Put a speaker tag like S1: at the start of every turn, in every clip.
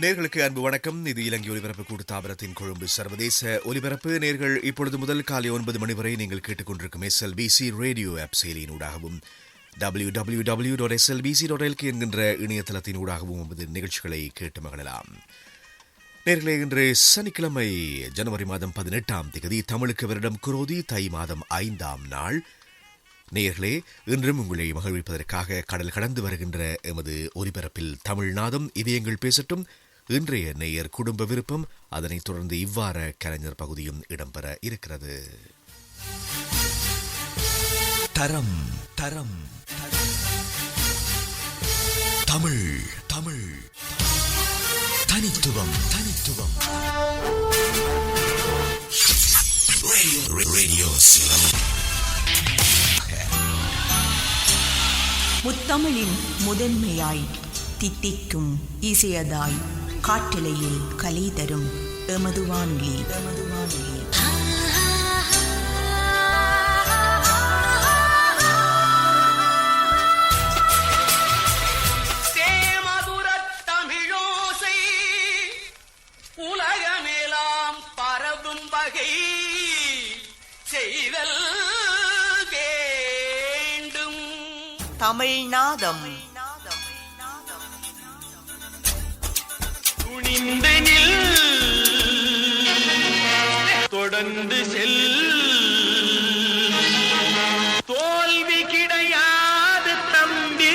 S1: நேர்களுக்கு அன்பு வணக்கம். இது இலங்கை ஒலிபரப்பு கூட்டுத்தாபனத்தின் கொழும்பு சர்வதேச ஒலிபரப்பு. நேர்கள் இப்பொழுது முதல் காலை 9 மணி வரை நீங்கள் கேட்டுக்கொண்டிருக்கும் SLBC ரேடியோ ஆப் செயலியினூடாகவும் www.slbc.lk என்கின்ற இணையதளத்தின் ஊடாகவும் நமது நிகழ்ச்சிகளை கேட்டு மகிழலாம். நேர்களே, இன்று சனிக்கிழமை ஜனவரி மாதம் 18ஆம் தேதி, தமிழுக்கு வருடம் குரோதி தை மாதம் 5ஆம் நாள். நேயர்களே, இன்றும் உங்களை மகிழ்விப்பதற்காக கடல் கடந்து வருகின்ற எமது ஒலிபரப்பில் தமிழ்நாதம் இதயங்கள் பேசட்டும். இன்றைய நேயர் குடும்ப விருப்பம், அதனைத் தொடர்ந்து இவ்வாற கலைஞர் பகுதியும் இடம்பெற இருக்கிறது. தரம் தரம் தமிழ் தமிழ் தனித்துவம் தனித்துவம் ரேடியோ
S2: முத்தமிழின் முதன்மையாய் தித்திக்கும் இசையதாய் காட்டிலையில் கலை தரும் எமது வானொலி.
S3: தேமதுரத் தமிழோசை உலகமெல்லாம் பரவும் வகை செய்தல் வேண்டும்.
S2: தமிழ்நாதம்
S3: துணிந்து நில், தொடர்ந்து செல், தோல்வி கிடையாது தம்பி.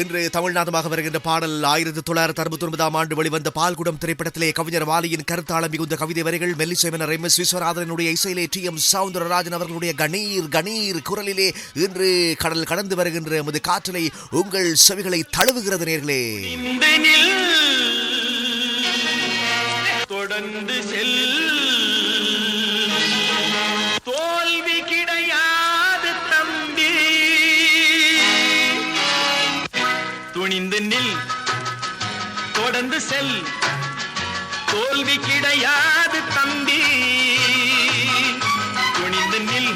S1: இன்று தமிழ்நாதமாக வருகின்ற பாடல் 1969ஆம் ஆண்டு வெளிவந்த பால்குடம் திரைப்படத்திலே கவிஞர் வாலியின் கருத்தாளம் மிகுந்த கவிதை வரிகள், மெல்லிசைமன்னர் MS விஸ்வநாதனுடைய இசையிலே TM சௌந்தரராஜன் அவர்களுடைய கணீர் கணீர் குரலிலே இன்று கடல் கடந்து வருகின்ற எமது காற்றலை உங்கள் செவிகளை தழுவுகிறது. நேர்களே,
S3: தொடர்ந்து செல், தோல்வி கிடையாது தம்பி. துணிந்து நில், தொடர்ந்து செல், தோல்வி கிடையாது தம்பி. துணிந்து நில்,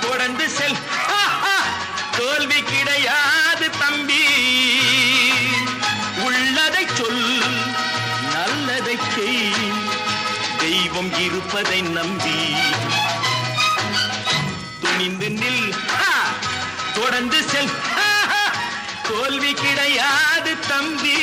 S3: தொடர்ந்து செல், தோல்வி கிடையாது தம்பி. உள்ளதை சொல், நல்லதை செய், தெய்வம் இருப்பதை நம்பி. துணிந்து நில், தொடர்ந்து செல், தோல்வி கிடையாது தம்பி.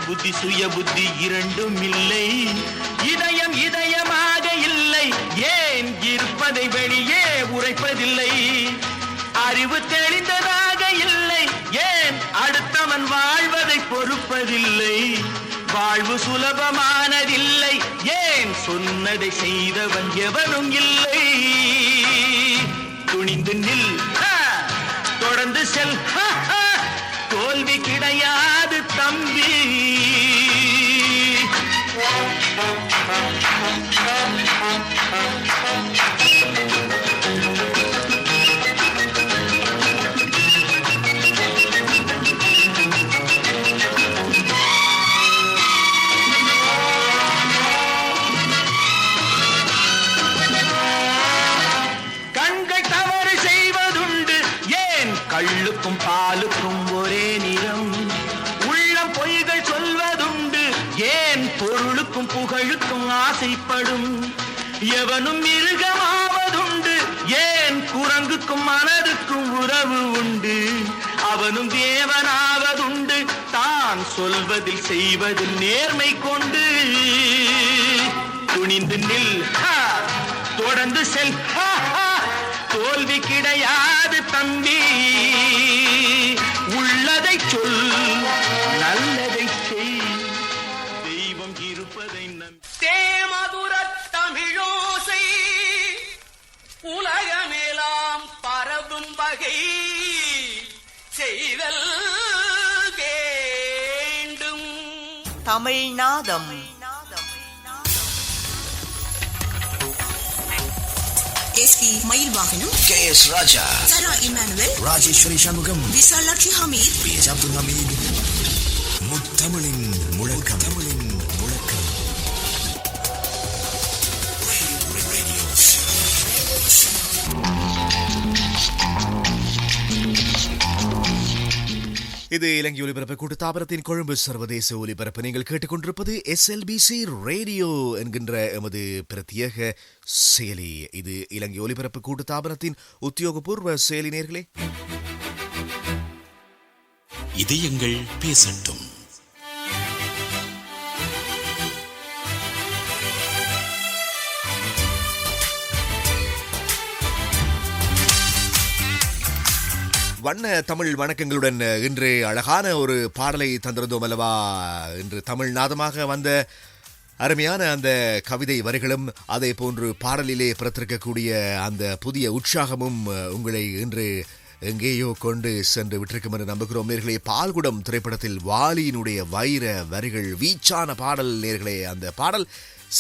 S3: புத்தி சுய புத்தி இரண்டும் இல்லை, இதயம் இதயமாக இல்லை, ஏன் இருப்பதை வெளியே உரைப்பதில்லை. அறிவு தெளிந்ததாக இல்லை, ஏன் அடுத்தவன் வாழ்வதை பொறுப்பதில்லை. வாழ்வு சுலபமானதில்லை, ஏன் சொன்னதை செய்தவன் எவனும் இல்லை. துணிந்து நில், தொடர்ந்து செல், தோல்வி கிடையாது தம்பி. கண்கள் தவறு செய்வதுண்டு, ஏன் கள்ளுக்கும் பாலுக்கும் ஒரே நிறம். உள்ளம் பொய்கள் சொல்வதுண்டு, ஏன் பொருளுக்கும் புகழுக்கும் ஆசைப்படும். எவனும் மிருகமாவதுண்டு, ஏன் குரங்குக்கும் மனதுக்கும் உறவு உண்டு. அவனும் தேவனாவதுண்டு, தான் சொல்வதில் செய்வதில் நேர்மை கொண்டு. துணிந்து நில், தொடர்ந்து செல், தோல்வி கிடையாது தம்பி. உள்ளதை சொல், நல்லதை செய், தெய்வம் இருப்பதை நம்பி. தேமதுரத் தமிழோசை உலகமெல்லாம் பரவும் வகை செய்தல் வேண்டும்.
S2: தமிழ்நாதம்
S4: எஸ்பி மயில் வாகனம்,
S5: KS ராஜா,
S4: சரா இமானுவேல்,
S5: ராஜேஸ்வரி சண்முகம்,
S4: விசாலாட்சி ஹமீத்,
S5: PH அப்துல் ஹமீத். முத்தமிழின் முழக்கம், தமிழின் முழக்கம்.
S1: இது இலங்கை ஒலிபரப்பு கூட்டுத்தாபனத்தின் கொழும்பு சர்வதேச ஒலிபரப்பு. நீங்கள் கேட்டுக்கொண்டிருப்பது SLBC ரேடியோ என்கின்ற எமது பிரத்யேக செயலி. இது இலங்கை ஒலிபரப்பு கூட்டுத்தாபனத்தின் உத்தியோகபூர்வ செயலி. நேர்களே,
S5: இதயங்கள் பேசட்டும்.
S1: வண்ண தமிழ் வணக்கங்களுடன் இன்று அழகான ஒரு பாடலை தந்திருந்தோம் அல்லவா? இன்று தமிழ்நாதமாக வந்த அருமையான அந்த கவிதை வரிகளும் அதே போன்று பாடலிலே பிறத்திருக்கக்கூடிய அந்த புதிய உற்சாகமும் உங்களை இன்று எங்கேயோ கொண்டு சென்று விட்டிருக்கும் என்று நம்புகிறோம் நேர்களே. பால்குடம் திரைப்படத்தில் வாலியினுடைய வைர வரிகள், வீச்சான பாடல் நேர்களே. அந்த பாடல்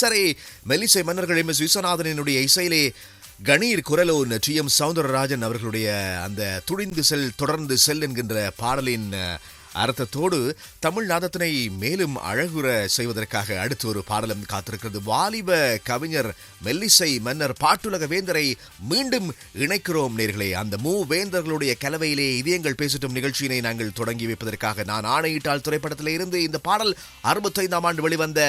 S1: சரி, மெல்லிசை மன்னர்கள் MS விஸ்வநாதனினுடைய இசையிலே கணீர் குரலோன் TM சௌந்தரராஜன் அவர்களுடைய அந்த துணிந்து செல் தொடர்ந்து செல் என்கின்ற பாடலின் அர்த்தத்தோடு தமிழ்நாதத்தினை மேலும் அழகுற செய்வதற்காக அடுத்து ஒரு பாடலும் காத்திருக்கிறது. வாலிப கவிஞர் மெல்லிசை மன்னர் பாட்டுலக வேந்தரை மீண்டும் இணைக்கிறோம் நேர்களே. அந்த மூவேந்தர்களுடைய கலவையிலே இதயங்கள் பேசட்டும் நிகழ்ச்சியினை நாங்கள் தொடங்கி வைப்பதற்காக நான் ஆணையிட்டால் திரைப்படத்திலே இருந்து இந்த பாடல் 65ஆம் ஆண்டு வெளிவந்த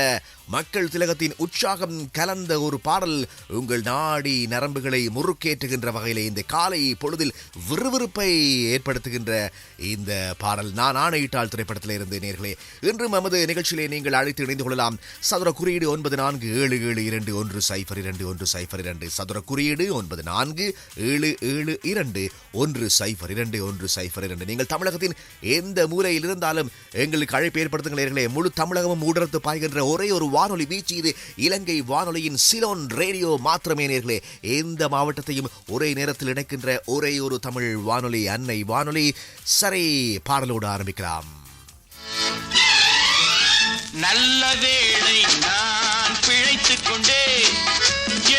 S1: மக்கள் திலகத்தின் உற்சாகம் கலந்த ஒரு பாடல். உங்கள் நாடி நரம்புகளை முறுக்கேற்றுகின்ற வகையிலே இந்த காலை பொழுதில் விறுவிறுப்பை ஏற்படுத்துகின்ற இந்த பாடல் நான் ஆணையிட்டால் திரைப்படத்தில் இருந்து நேர்களே. இன்றும் நமது நிகழ்ச்சியிலே நீங்கள் அழைத்து இணைந்து கொள்ளலாம். சதுர குறியீடு 947721022102 சதுர குறியீடு 947721022102. நீங்கள் தமிழகத்தின் எந்த மூலையில் இருந்தாலும் எங்களுக்கு அழைப்பு ஏற்படுத்துங்கள் நேர்களே. முழு தமிழகமும் ஊடறுத்து பாய்கின்ற ஒரே ஒரு வானொலி வீச்சு இது இலங்கை வானொலியின் சிலோன் ரேடியோ மாத்திரமே நேர்களே. எந்த மாவட்டத்தையும் ஒரே நேரத்தில் இணைக்கின்ற ஒரே ஒரு தமிழ் வானொலி, அன்னை வானொலி. சரி, பாடலோடு ஆரம்பிக்கலாம்.
S3: நல்ல வேளை நான் பிழைத்துக் கொண்டே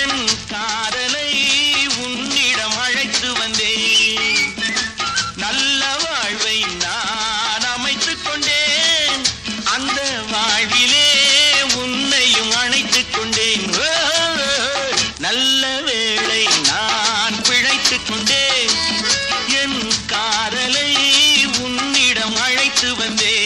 S3: என் காதலை உன்னிடம் அழைத்து வந்தேன். நல்ல வாழ்வை நான் அமைத்துக் கொண்டேன், அந்த வாழ்விலே உன்னையும் அணைத்துக் கொண்டேன். நல்ல வேளை நான் பிழைத்துக் கொண்டேன், என் காதலை உன்னிடம் அழைத்து வந்தேன்.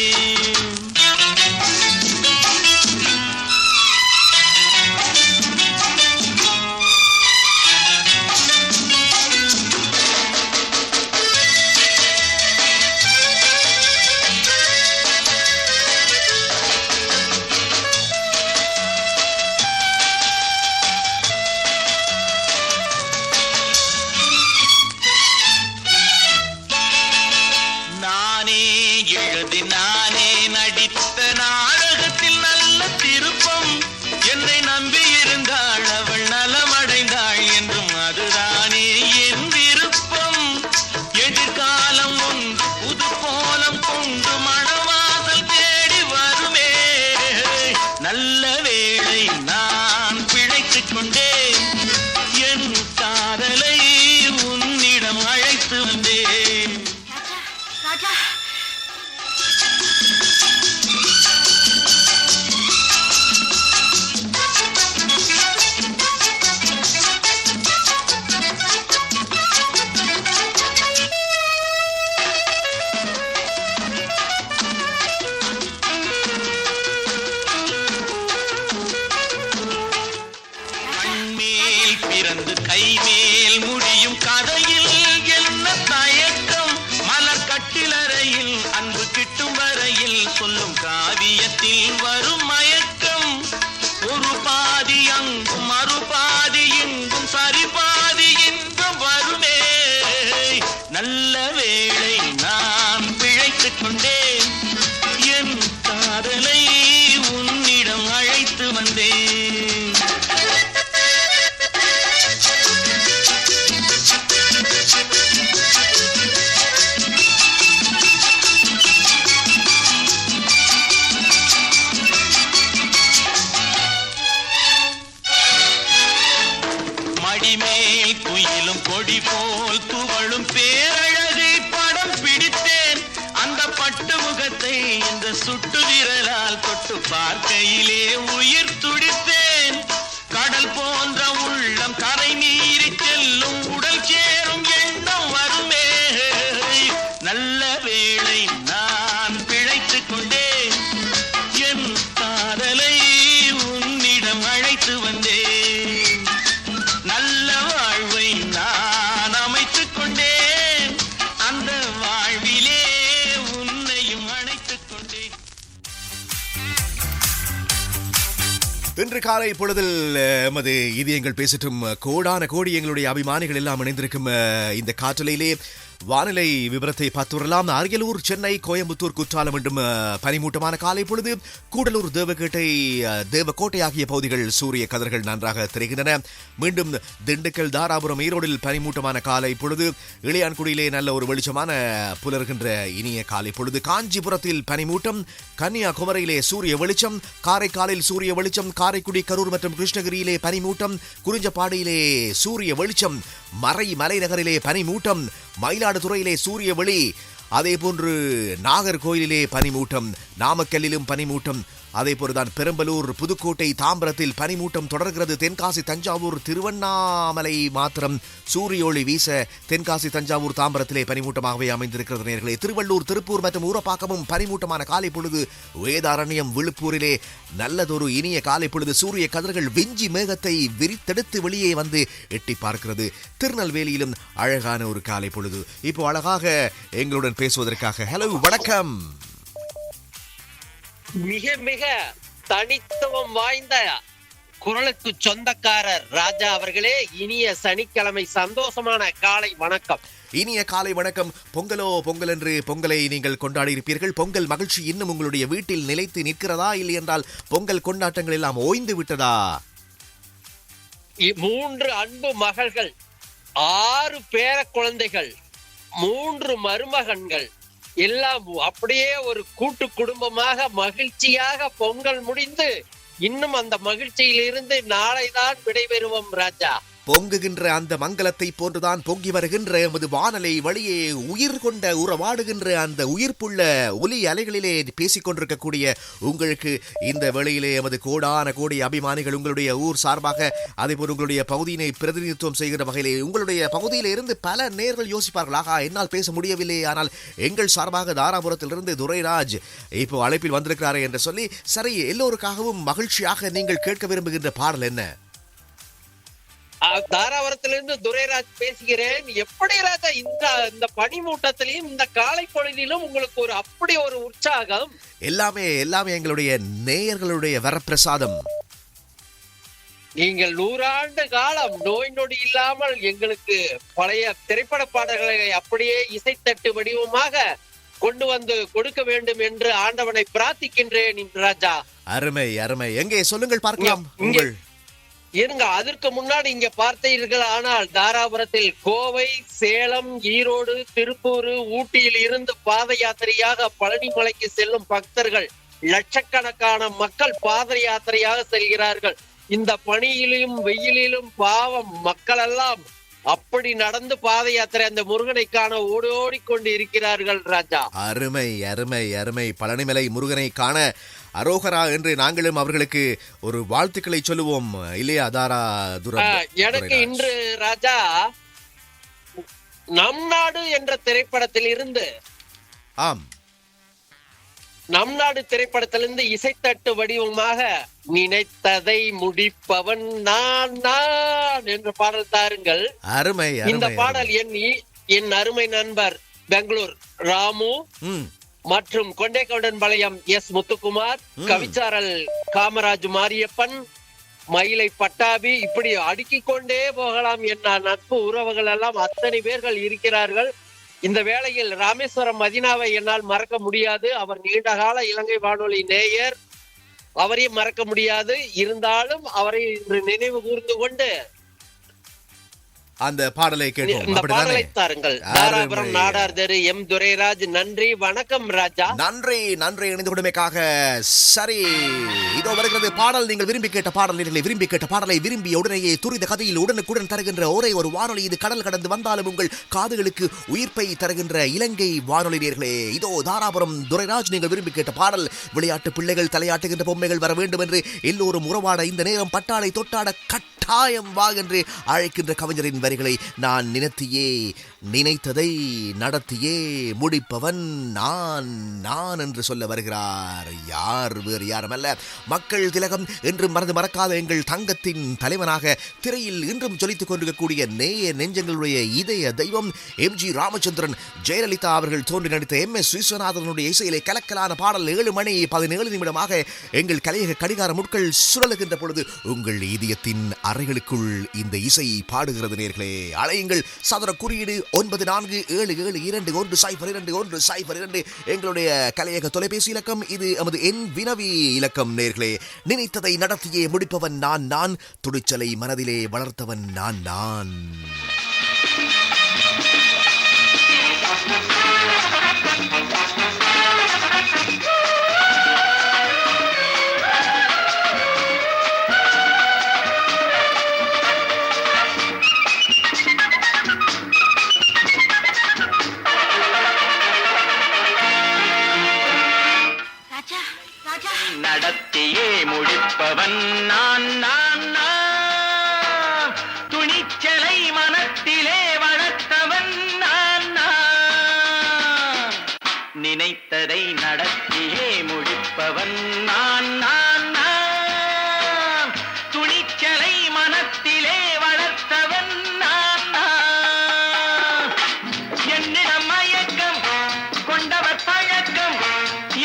S3: நானே நடித்த நாடகத்தில் நல்ல திருப்பம், என்னை நம்பியிருந்தாள் அவள் நலமடைந்தாள் என்றும் அதுதானே என் விருப்பம். எதிர்காலம் ஒன்று புது கோலம் கொண்டு மணவாசல் தேடி வருமே. நல்ல வேளை நான் பிழைத்துக் கொண்டேன், என் காதலை உன்னிடம் அழைத்து வந்தேன். பிறந்து கைமேல் முடியும் கதையில் என்ன தயக்கம், மலர் கட்டிலறையில் அன்பு கிட்டும் வரையில் சொல்லும் காவியத்தில் வரும் மயக்கம். ஒரு பாதி அங்கும் மறுபாதி இங்கும் சரிபாதி இன்பம் வருமே. நல்ல வேளை நான் பிழைத்துக் கொண்டேன், என் காதலை உன்னிடம் அழைத்து வந்தேன். துளி போல் துவளும் பேரழகை படம் பிடித்தேன். அந்த பட்டு முகத்தை இந்த சுட்டு விரலால் தொட்டு பார்க்கையிலே உயிர் துடித்தேன். கடல் போன்ற உள்ளம் கரை மீறி செல்லும் உடல் சேரும் எண்ணம் வருமே. நல்ல வேளை நான் பிழைத்துக் கொண்டேன். என் காதலை உன்னிடம் அழைத்து வந்தேன். நல்ல வாழ்வை நான் அமைத்துக் கொண்டேன். அந்த வாழ்விலே உன்னையும் அணைத்துக் கொண்டேன்.
S1: இன்று காலை பொழுதில் எமது இதயங்கள் பேசட்டும் கோடான கோடி எங்களுடைய அபிமானிகள் எல்லாம் இணைந்திருக்கும் இந்த காற்றலையிலே வானிலை விவரத்தை பார்த்து வரலாம். அரியலூர், சென்னை, கோயம்புத்தூர், குற்றாலம் என்றும் பனிமூட்டமான காலை பொழுது. கூடலூர், தேவக்கோட்டை ஆகிய பகுதிகள் சூரிய கதிர்கள் நன்றாக தெரிகின்றன. மீண்டும் திண்டுக்கல், தாராபுரம், ஈரோடில் பனிமூட்டமான காலை பொழுது. இளையான்குடியிலே நல்ல ஒரு வெளிச்சமான புலர்கின்ற இனிய காலை பொழுது. காஞ்சிபுரத்தில் பனிமூட்டம். கன்னியாகுமரியிலே சூரிய வெளிச்சம். காரைக்காலில் சூரிய வெளிச்சம். காரைக்குடி, கரூர் மற்றும் கிருஷ்ணகிரியிலே பனிமூட்டம். குறிஞ்சப்பாடியிலே சூரிய வெளிச்சம். மலைநகரிலே பனிமூட்டம். மயிலாடுதுறையிலே சூரிய வெளி. அதே போன்று நாகர்கோயிலிலே பனிமூட்டம். நாமக்கல்லிலும் பனிமூட்டம். அதே போலதான் பெரம்பலூர், புதுக்கோட்டை, தாம்பரத்தில் பனிமூட்டம் தொடர்கிறது. தென்காசி, தஞ்சாவூர், திருவண்ணாமலை மாத்திரம் சூரிய ஒளி வீச தென்காசி, தஞ்சாவூர், தாம்பரத்திலே பனிமூட்டமாகவே அமைந்திருக்கிறது நேர்களே. திருவள்ளூர், திருப்பூர் மற்றும் ஊரப்பாக்கமும் பனிமூட்டமான காலை பொழுது. வேதாரண்யம், விழுப்பூரிலே நல்லதொரு இனிய காலை பொழுது. சூரிய கதிர்கள் விஞ்சி மேகத்தை விரித்தெடுத்து வெளியே வந்து எட்டி பார்க்கிறது. திருநெல்வேலியிலும் அழகான ஒரு காலை பொழுது. இப்போ அழகாக எங்களுடன் பேசுவதற்காக ஹலோ, வணக்கம்.
S6: மிக மிக தனித்துவம் வாய்ந்த குரலுக்கு சொந்தக்காரர் ராஜா அவர்களே, இனிய சனிக்கிழமை சந்தோஷமான காலை வணக்கம்.
S1: இனிய காலை வணக்கம். பொங்கல் என்று பொங்கலை நீங்கள் கொண்டாடி இருப்பீர்கள். பொங்கல் மகிழ்ச்சி இன்னும் உங்களுடைய வீட்டில் நிலைத்து நிற்கிறதா, இல்லை என்றால் பொங்கல் கொண்டாட்டங்கள் எல்லாம் ஓய்ந்து விட்டதா?
S6: 3 அன்பு மகள்கள், 6 பேர குழந்தைகள், 3 மருமகன்கள், எல்லாம் அப்படியே ஒரு கூட்டு குடும்பமாக மகிழ்ச்சியாக பொங்கல் முடிந்து இன்னும் அந்த மகிழ்ச்சியிலிருந்து நாளைதான் விடைபெறுவோம் ராஜா.
S1: பொங்குகின்ற அந்த மங்களத்தை போன்றுதான் பொங்கி வருகின்ற எமது வானலை வழியே உயிர் கொண்ட உறவாடுகின்ற அந்த உயிர்ப்புள்ள ஒலி அலைகளிலே பேசிக் கொண்டிருக்கக்கூடிய உங்களுக்கு இந்த வேளையிலே எமது கோடான கோடி அபிமானிகள் உங்களுடைய ஊர் சார்பாக, அதேபோல் உங்களுடைய பகுதியினை பிரதிநிதித்துவம் செய்கிற வகையிலே உங்களுடைய பகுதியில இருந்து பல நேர்கள் யோசிப்பார்கள், ஆகா என்னால் பேச முடியவில்லை, ஆனால் எங்கள் சார்பாக தாராபுரத்திலிருந்து துரைராஜ் இப்போ அழைப்பில் வந்திருக்கிறாரே என்று சொல்லி, சரி எல்லோருக்காகவும் மகிழ்ச்சியாக நீங்கள் கேட்க விரும்புகின்ற பாடல் என்ன?
S6: தாராபுரத்திலிருந்து துரைராஜ் பேசுகிறேன். எப்படி ராஜா இந்த பனிமூட்டத்திலையும் இந்த காலை பொழுதிலும் உங்களுக்கு அப்படி ஒரு உற்சாகம்?
S1: எல்லாமே எங்களுடைய நேயர்களுடைய வரப்பிரசாதம்.
S6: நீங்கள் 100 ஆண்டு காலம் நோய் நொடி இல்லாமல் எங்களுக்கு பழைய திரைப்பட பாடல்களை அப்படியே இசைத்தட்டு வடிவமாக கொண்டு வந்து கொடுக்க வேண்டும் என்று ஆண்டவனை பிரார்த்திக்கின்றேன் ராஜா.
S1: அருமை அருமை. எங்கே சொல்லுங்கள் பார்க்கலாம்.
S6: இருங்க, அதற்கு முன்னாடி இங்க பார்த்தீர்கள் ஆனால் தாராபுரத்தில் கோவை, சேலம், ஈரோடு, திருப்பூர், ஊட்டியில் இருந்து பாத யாத்திரையாக பழனிமலைக்கு செல்லும் பக்தர்கள் லட்சக்கணக்கான மக்கள் பாத யாத்திரையாக செல்கிறார்கள். இந்த பனியிலும் வெயிலிலும் பாவம் மக்கள் எல்லாம் அப்படி நடந்து பாத யாத்திரை அந்த முருகனை காண ஓடி இருக்கிறார்கள் ராஜா.
S1: அருமை அருமை அருமை. பழனிமலை முருகனை காண அரோகரா என்று நாங்களும் அவர்களுக்கு ஒரு வாழ்த்துக்களை சொல்லுவோம் இல்லையா தாரா துரம்?
S6: எனக்கு இன்று ராஜா நம் நாடு என்ற திரைப்படத்தில் இருந்து நம் நாடு திரைப்படத்திலிருந்து இசைத்தட்டு வடிவமாக நினைத்ததை முடிப்பவன் நான் என்ற பாடல் தாருங்கள்.
S1: அருமை.
S6: இந்த பாடல் என் அருமை நண்பர் பெங்களூர் ராமு மற்றும் கொண்டைக்கவுண்டன் பாளையம் எஸ் முத்துக்குமார், கவிச்சாரல் காமராஜ் மாரியப்பன், மயிலை பட்டாபி, இப்படி அடுக்கிக் கொண்டே போகலாம். என் நட்பு உறவுகள் எல்லாம் அத்தனை பேர்கள் இருக்கிறார்கள். இந்த வேளையில் ராமேஸ்வரம் மதினாவை என்னால் மறக்க முடியாது. அவர் நீண்டகால இலங்கை வானொலி நேயர், அவரையும் மறக்க முடியாது. இருந்தாலும் அவரை இன்று நினைவு கூர்ந்து கொண்டு
S1: அந்த பாடலை கேட்போம்.
S6: இந்த பாடலை தாருங்கள். தாராபுரம் நாடார் தெரு எம் துரைராஜ். நன்றி, வணக்கம் ராஜா.
S1: நன்றி இணைந்து கொடுமைக்காக. சரி. இதோ வருகிறது பாடல். நீங்கள் விரும்பி கேட்ட பாடல் நேயர்களே, விரும்பி கேட்ட பாடலை விரும்பிய உடனேயே துரித கதையில் உடனுக்குடன் தருகின்ற ஒரே ஒரு வானொலி. இது கடல் கடந்து வந்தாலும் உங்கள் காதுகளுக்கு உயிர்ப்பை தருகின்ற இலங்கை வானொலி நேயர்களே. இதோ தாராபுரம் துரைராஜ் நீங்கள் விரும்பி கேட்ட பாடல். விளையாட்டு பிள்ளைகள் தலையாட்டுகின்ற பொம்மைகள் வர வேண்டும் என்று எல்லோரும் உறவாட இந்த நேரம் பட்டாளை தொட்டாட கட்டாயம் வா என்று அழைக்கின்ற கவிஞரின் வரிகளை நான் நினைத்ததை நடத்தியே முடிப்பவன் நான் என்று சொல்ல வருகிறார். யார் வேறு யாருமல்ல, மக்கள் திலகம் என்று மறக்காத எங்கள் தங்கத்தின் தலைவனாக திரையில் இன்றும் ஜொலித்துக் கொண்டிருக்கக்கூடிய நேய நெஞ்சங்களுடைய இதய தெய்வம் எம்ஜி ராமச்சந்திரன். ஜெயலலிதா அவர்கள் தோன்றி நடித்த MS விஸ்வநாதனுடைய இசையிலே கலக்கலான பாடல். 7:17 எங்கள் கலையக கடிகார முட்கள் சுழலுகின்ற பொழுது உங்கள் இதயத்தின் அறைகளுக்குள் இந்த இசை பாடுகிறது நேர்களே. அலையுங்கள். சதுர குறியீடு 9477221002 எங்களுடைய கலையக தொலைபேசி இலக்கம். இது நமது என் வினவி இலக்கம் நேர்களே. நினைத்ததை நடத்தியே முடிப்பவன் நான் துடிச்சலை மனதிலே வளர்த்தவன் நான்.
S3: நடத்தியே முடிப்பவன் நான் துணிச்சலை மனத்திலே வளர்த்தவன் நான் நினைத்ததை நடத்தியே முடிப்பவன் நான் துணிச்சலை மனத்திலே வளர்த்தவன் நான் என்னிடம் மயக்கம் கொண்டவர் பழக்கம்,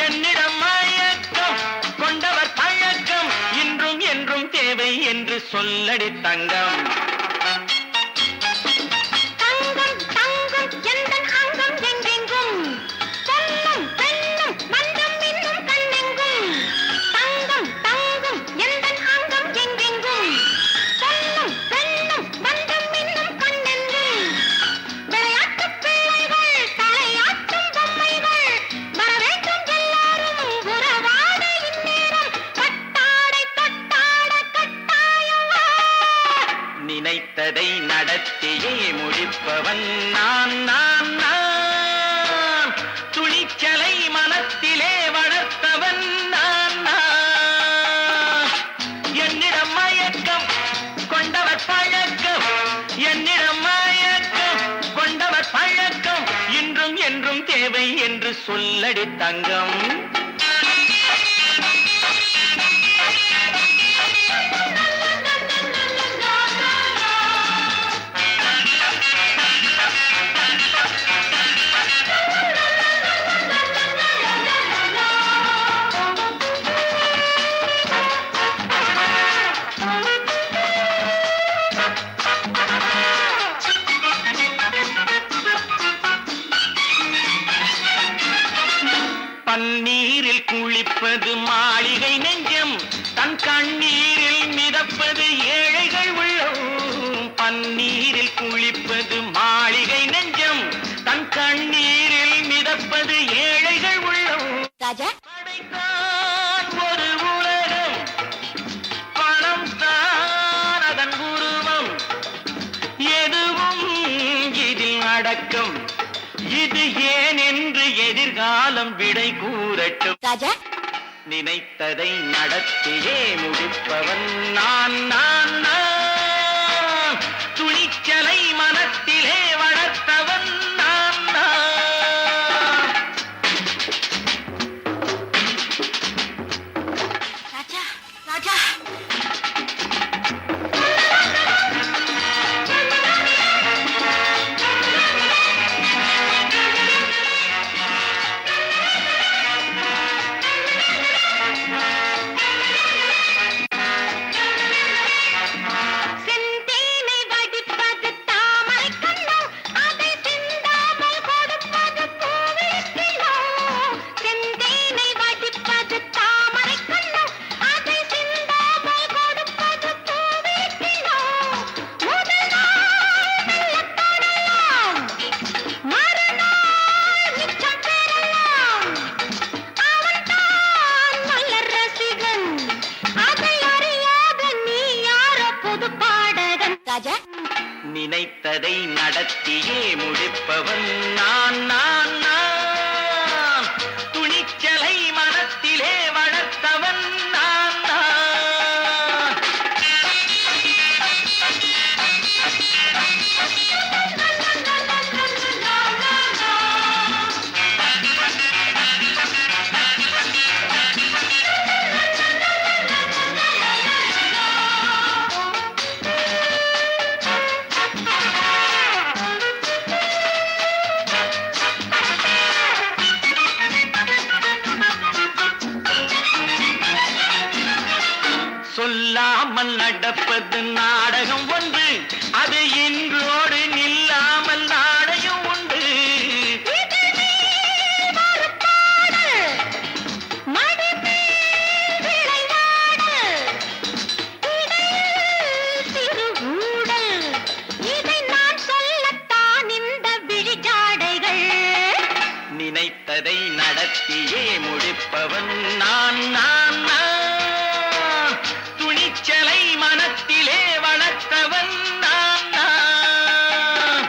S3: என்னிடம் கொண்டவர் பழக்கம் இன்றும் என்றும் தேவை என்று சொல்லடி தங்கம். நினைத்ததை நடத்தியே முடிப்பவன் நான் துணிச்சலை மனத்திலே வளர்த்தவன் நான் என்னிடம் மயக்கம் கொண்டவர் பழக்கம், என்னிடம் மயக்கம் கொண்டவர் பழக்கம் இன்றும் என்றும் தேவை என்று சொல்லடி தங்கம். பன்னீரில் குளிப்பது மாளிகை நெஞ்சம், தன் கண்ணீரில் மிதப்பது ஏழைகள் உள்ளம். பன்னீரில் குளிப்பது மாளிகை நெஞ்சம், தன் கண்ணீரில் மிதப்பது ஏழைகள் உள்ளம். ராஜா படைத்தான் ஒரு உலகம், பணம் தான் அதன் உருவம், எதுவும் இதில் அடக்கம். இது ஏன் என்று எதிர்காலம் விடை கூறட்டும். ராஜா நினைத்ததை நடத்தியே முடிப்பவன் நான் துணிச்சலை மனத்திலே வளர்த்தவன் நான் ராஜா ராஜா நினைத்ததை நடத்தியே முடிப்பவன் நான் நான் நான் துணிச்சலை மனத்திலே வளர்த்தவன் நான் நான் சொல்லாமல் நடப்பது நாடகம் ஒன்று, அது இன்றோடு நில்லாமல் நாடையும் உண்டு. நினைத்ததை நடத்தியே முடிப்பவன் நான் நான் நான் துணிச்சலை மனத்திலே வளர்த்தவன் நான் நான்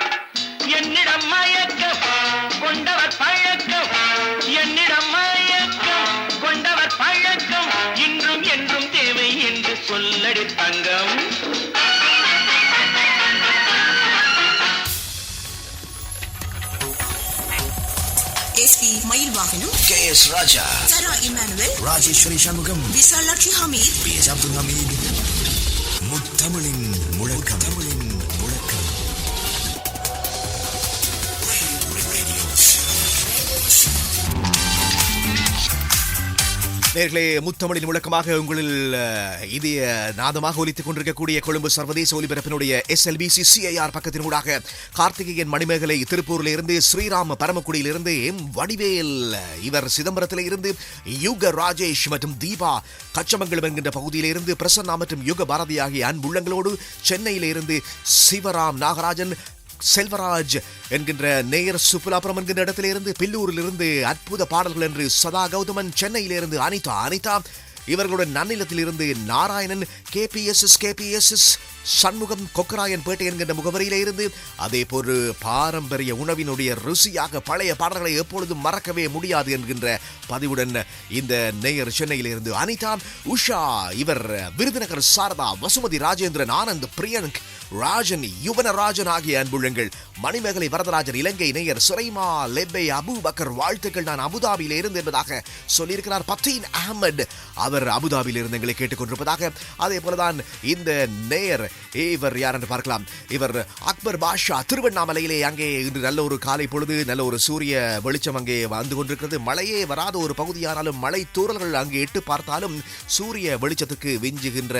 S3: என்னிடம் மயக்கம் கொண்டவர் பழக்கம், என்னிடம் மயக்கம் கொண்டவர் பழக்கம் இன்றும் என்றும் தேவை என்று சொல்லடி தங்கம்.
S4: எஸ்பி மயில் வாகனம்,
S5: KS ராஜா,
S4: சரா இமானுவேல்,
S5: ராஜேஸ்வரி சண்முகம்,
S4: விசாலாட்சி ஹமீத்,
S5: PS அப்துல் ஹமீத். முத்தமிழின் முழக்கம், தமிழின் முழக்கம்.
S1: நேர்களே, முத்தமிழின் முழக்கமாக உங்களில் இதய நாதமாக ஒலித்துக் கொண்டிருக்கக்கூடிய கொழும்பு சர்வதேச ஒலிபரப்பினுடைய SLBC CIR பக்கத்தின் ஊடாக கார்த்திகேயன் மணிமேகலை திருப்பூரில் இருந்து, ஸ்ரீராம் பரமக்குடியில் இருந்து, வடிவேல் இவர் சிதம்பரத்தில் இருந்து, யுக ராஜேஷ் மற்றும் தீபா கச்சமங்கலம் என்கின்ற பகுதியில் இருந்து, பிரசன்னா மற்றும் யுக பாரதி ஆகிய அன்புள்ளங்களோடு சென்னையில் இருந்து சிவராம் நாகராஜன், செல்வராஜ் என்கின்ற நேயர் சுப்புலாபுரம் என்கின்ற இடத்திலிருந்து, பில்லூரிலிருந்து அற்புத பாடல்கள் என்று சதா கௌதமன், சென்னையிலிருந்து அனிதா இவர்களுடன் நன்னிலத்திலிருந்து நாராயணன், KPSS சண்முகம், கொக்கராயன் பேட்டை என்கின்ற முகவரியிலே இருந்து, அதே போன்று பாரம்பரிய உணவினுடைய ருசியாக பழைய பாடல்களை எப்பொழுதும் மறக்கவே முடியாது என்கின்ற பதிவுடன் இந்த நேயர் சென்னையிலிருந்து அனிதா, உஷா இவர் விருதுநகர், சாரதா, வசுமதி ராஜேந்திரன், ஆனந்த், பிரியங்க் ராஜன், யுவனராஜன் ஆகிய அன்புள்ளங்கள், மணிமேகலை வரதராஜன், இலங்கை நேயர் சுரைமா லெப்பை அபு பக்கர் வாழ்த்துக்கள், நான் அபுதாபியில் இருந்து என்பதாக சொல்லியிருக்கிறார். பத்தீன் அஹமத் அவர் அபுதாபியில் இருந்து எங்களை கேட்டுக்கொண்டிருப்பதாக. அதே போலதான் இந்த நேயர் இவர் யார் என்று பார்க்கலாம், இவர் அக்பர் பாஷா, திருவண்ணாமலையிலே. அங்கே இன்று நல்ல ஒரு காலை பொழுது, நல்ல ஒரு சூரிய வெளிச்சம் அங்கே வந்து கொண்டிருக்கிறது. மழையே வராத ஒரு பகுதியானாலும் மழை தூறல்கள் அங்கே எட்டு பார்த்தாலும் சூரிய வெளிச்சத்துக்கு விஞ்சுகின்ற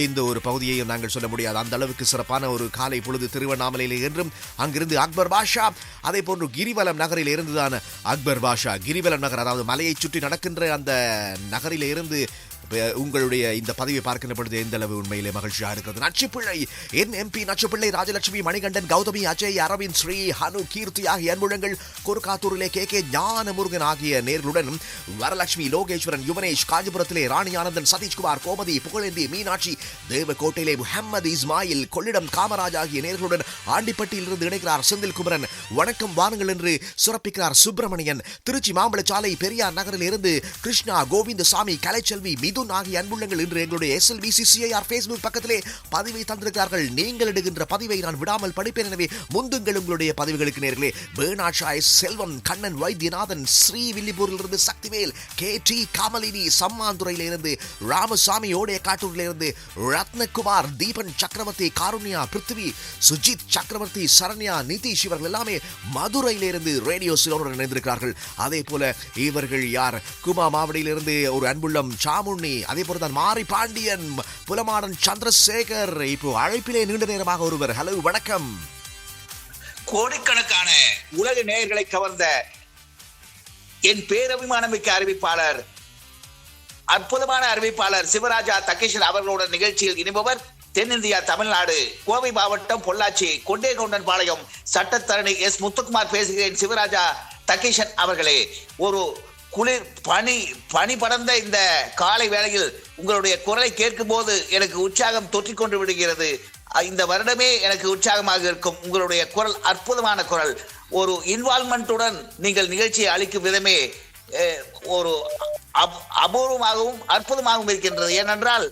S1: இந்த ஒரு பகுதியையும் நாங்கள் சொல்ல முடியாது. அந்த அளவுக்கு சிறப்பான ஒரு காலை பொழுது திருவண்ணாமலையிலே என்றும். அங்கிருந்து அக்பர் பாஷா, அதே போன்று கிரிவலம் நகரில் இருந்துதான் அக்பர் பாஷா. கிரிவலம் நகர், அதாவது மலையை சுற்றி நடக்கின்ற அந்த நகரில் இருந்து உங்களுடைய இந்த பதிவை பார்க்கின்ற பொழுது எந்த அளவு உண்மையிலே மகிழ்ச்சியாக இருக்கிறது. நச்சுப்பிள்ளை, NMP நச்சுப்பிள்ளை, ராஜலட்சுமி, மணிகண்டன், கௌதமி, அஜய், அரவிந்த், ஸ்ரீ, ஹனு, கீர்த்தி ஆகிய அன்புள்ளங்கள், குறுக்காத்தூரிலே KK ஞானமுருகன் ஆகிய நேர்களுடன், வரலட்சுமி, லோகேஸ்வரன், யுவனேஷ், காஞ்சிபுரத்திலே ராணி ஆனந்தன், சதீஷ்குமார், கோமதி, புகழேந்தி, மீனாட்சி, தேவக்கோட்டையிலே முஹம்மது இஸ்மாயில், கொள்ளிடம் காமராஜ் ஆகிய நேர்களுடன் ஆண்டிப்பட்டியிலிருந்து இணைக்கிறார் செந்தில் குமரன். வணக்கம் வாருங்கள் என்று சுரப்பிக்கிறார் சுப்பிரமணியன். திருச்சி மாம்பழச்சாலை பெரியார் நகரில் இருந்து கிருஷ்ணா, கோவிந்தசாமி, கலைச்செல்வி, மிதுன் ஆகிய அன்புள்ளங்கள் இன்று எங்களுடைய SLBC CIR Facebook பக்கத்திலே பதிவை தந்திருக்கிறார்கள். நீங்கள் இடுகின்ற பதிவை நான் விடாமல் படிப்பேன், எனவே முந்துங்கள் உங்களுடைய பதிவுகளுக்கு நேர்களே. பேனாஷாய் செல்வம், கண்ணன், வைத்தியநாதன், ஸ்ரீவில்லிபூரிலிருந்து சக்திவேல், KT காமலினி, சம்மாந்துறையிலிருந்து ராமசாமி, ஓடைய காட்டூரிலிருந்து ரத்னகுமார், தீபன் சக்கரவர்த்தி, காருண்யா, பிருத்திவி, சுஜித் சக்கரவர்த்தி, சரண்யா, நிதிஷ் இவர்கள் எல்லாமே மதுரையிலிருந்து ரேடியோ சிலோனுடன் இணைந்திருக்கிறார்கள். அதே போல இவர்கள் யார், குமா மாவடியிலிருந்து ஒரு அன்புள்ளம் சாமுண்ணி, அதே போலதான் மாரி பாண்டியன், புலமாடன் சந்திரசேகர் இப்போ அழைப்பிலே நீண்ட நேரமாக ஒருவர். ஹலோ, வணக்கம்.
S7: கோடிக்கணக்கான உலக நேயர்களை கவர்ந்த என் பேரபிமானமிக்க அறிவிப்பாளர், அற்புதமான அறிவிப்பாளர் சிவராஜா தகேஷன் அவர்களோட நிகழ்ச்சியில் இணைபவர் தென்னிந்தியா, தமிழ்நாடு, கோவை மாவட்டம், பொள்ளாச்சி, கொண்டேகவுண்டன் பாளையம் சட்டத்தரணி S முத்துக்குமார் பேசுகிறேன். சிவராஜா தகேஷன் அவர்களே, ஒரு குளிர் பனி படர்ந்த இந்த காலை வேளையில் உங்களுடைய குரலை கேட்கும் போது எனக்கு உற்சாகம் தொற்றிக் கொண்டு விடுகிறது. இந்த வருடமே எனக்கு உற்சாகமாக இருக்கும். உங்களுடைய குரல் அற்புதமான குரல். ஒரு இன்வால்மெண்ட்டுடன் நீங்கள் நிகழ்ச்சியை அளிக்கும் விதமே ஒரு அபூர்வமாகவும் அற்புதமாகவும் இருக்கின்றது. ஏனென்றால்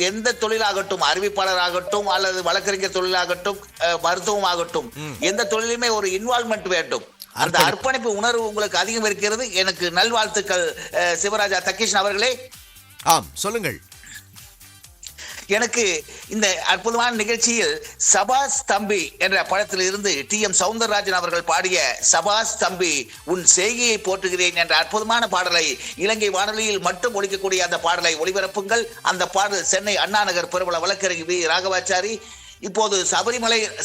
S7: எந்த தொழிலாகட்டும், அறிவிப்பாளராகட்டும் அல்லது வழக்கறிஞர் தொழிலாகட்டும், மருத்துவம் ஆகட்டும், எந்த தொழிலுமே ஒரு இன்வால்மெண்ட் வேண்டும். அந்த அர்ப்பணிப்பு உணர்வு உங்களுக்கு அதிகம் இருக்கிறது. எனக்கு நல்வாழ்த்துக்கள் சிவராஜா தக்கீஷன் அவர்களே.
S1: ஆம், சொல்லுங்கள்.
S7: எனக்கு இந்த அற்புதமான நிகழ்ச்சியில் சபாஸ் தம்பி என்ற படத்தில் இருந்து TM சௌந்தரராஜன் அவர்கள் பாடிய சபாஸ் தம்பி உன் செய்கையை போற்றுகிறேன் என்ற அற்புதமான பாடலை, இலங்கை வானொலியில் மட்டும் ஒலிக்கக்கூடிய அந்த பாடலை ஒளிபரப்புங்கள். அந்த பாடல் சென்னை அண்ணா நகர் பெருவள வழக்கறிஞர் வி. ராகவாச்சாரி, இப்போது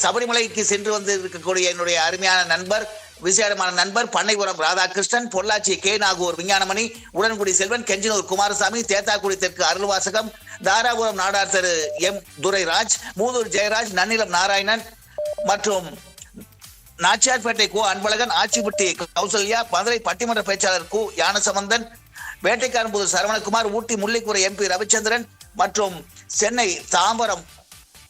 S7: சபரிமலைக்கு சென்று வந்து இருக்கக்கூடிய என்னுடைய அருமையான நண்பர், விசேடமான நண்பர் பண்ணைபுரம் ராதாகிருஷ்ணன், பொள்ளாச்சி கே. நாகூர் விஞ்ஞானமணி, உடன்குடி செல்வன், கெஞ்சினூர் குமாரசாமி, தேத்தாக்குடி தெற்கு அருள்வாசகம், தாராபுரம் நாடார் திரு எம். துரைராஜ், மூதூர் ஜெயராஜ், நன்னிலம் நாராயணன் மற்றும் நாச்சியார்பேட்டை கு. அன்பழகன், ஆச்சிபுட்டி கௌசல்யா, மதுரை பட்டிமன்ற பேச்சாளர் கு. ஞானசம்பந்தன், வேட்டைக்காரன்புதூர் சரவணகுமார், ஊட்டி முல்லைக்குறை MP ரவிச்சந்திரன் மற்றும் சென்னை தாம்பரம்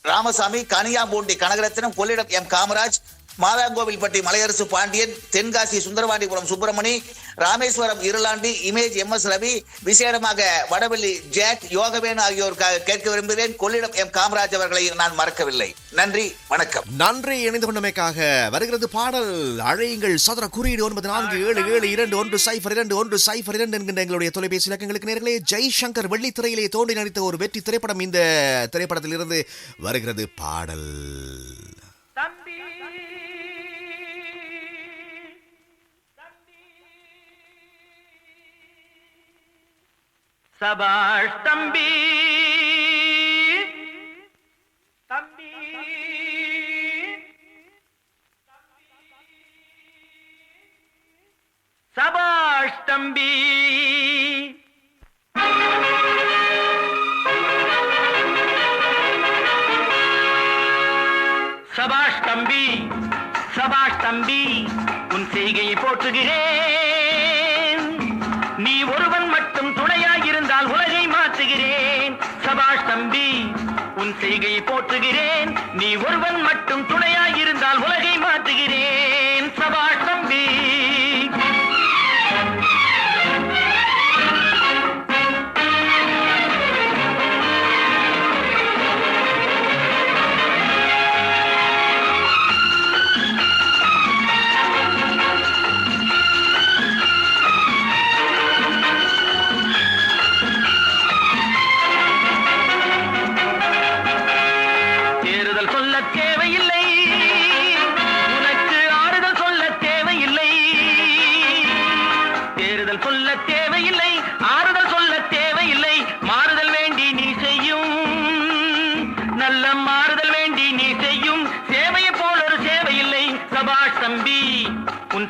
S7: ராமசாமி, கனியாம்பூண்டி கனகரத்தினம், கொள்ளிடம் M. காமராஜ், மாதாங்கோவில்பட்டி மலையரசு பாண்டியன், தென்காசி சுந்தரவாண்டிபுரம் சுப்பிரமணி, ராமேஸ்வரம் இருளாண்டி, இமேஜ் MS ரவி, விசேடமாக வடவெள்ளி ஜாக், யோகவேணு ஆகியோர் கேட்க விரும்புகிறேன். கொள்ளிடம் M. காமராஜ் அவர்களை நான் மறக்கவில்லை. நன்றி, வணக்கம்.
S1: நன்றி இணைந்து கொண்டமைக்காக. வருகிறது பாடல். அழையுங்கள். சதுர குறியீடு 947721020102 என்கின்ற எங்களுடைய தொலைபேசி இலக்கங்களுக்கு நேர்களே. ஜெய்சங்கர் வெள்ளித்திரையிலே தோன்றி நடித்த ஒரு வெற்றி திரைப்படம். இந்த திரைப்படத்தில் இருந்து வருகிறது பாடல்.
S3: சபாஷ் தம்பி, தம்பி, சபாஷ் தம்பி. சபாஷ் தம்பி, சபாஷ் தம்பி, உன் செய்கையை போற்றுகிறேன். நீ ஒருவன் மட்டும் துணையாயிருந்தால் உலகை மாற்றுகிறேன். சபாஷ் தம்பி, உன் செய்கையை போற்றுகிறேன். நீ ஒருவன் மட்டும் துணையாயிருந்தால் உலகை மாற்றுகிறேன். சபாஷ் தம்பி.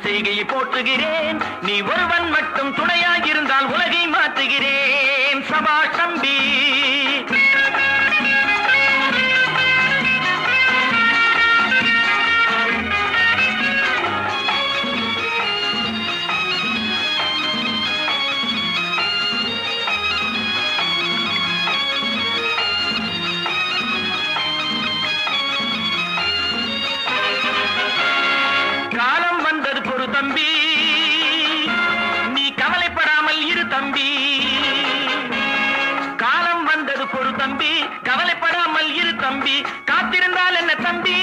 S3: செய்கையை போற்றுகிறேன். நீ ஒருவன் மட்டும் துணையாயிருந்தால் உலகை மாற்றுகிறேன். சபாஷ் தம்பி. தம்பி, நீ கவலைப்படாமல் இரு தம்பி. காலம் வந்தது பொறு தம்பி, கவலைப்படாமல் இரு தம்பி. காத்திருந்தால் என்ன தம்பி,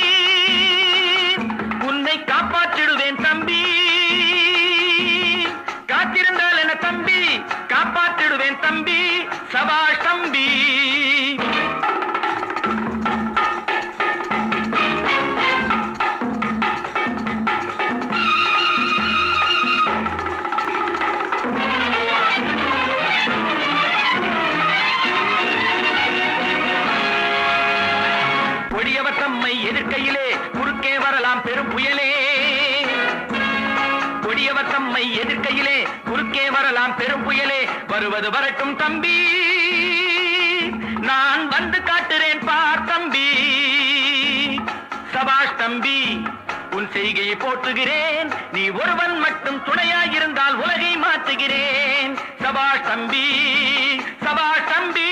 S3: உன்னை காப்பாற்றிடுவேன் தம்பி. காத்திருந்தால் என்ன தம்பி, காப்பாற்றிடுவேன் தம்பி. சபாஷ் தம்பி. எதிர்க்கையிலே குறுக்கே வரலாம் பெரும் புயலே. கொடியவர் தம்மை எதிர்க்கையிலே குறுக்கே வரலாம் பெரும் புயலே. வருவது வரட்டும் தம்பி, நான் வந்து காட்டுறேன் பார் தம்பி. சபாஷ் தம்பி, உன் செய்கையை போற்றுகிறேன். நீ ஒருவன் மட்டும் துணையாயிருந்தால் உலகை மாற்றுகிறேன். சபாஷ் தம்பி, சபாஷ் தம்பி.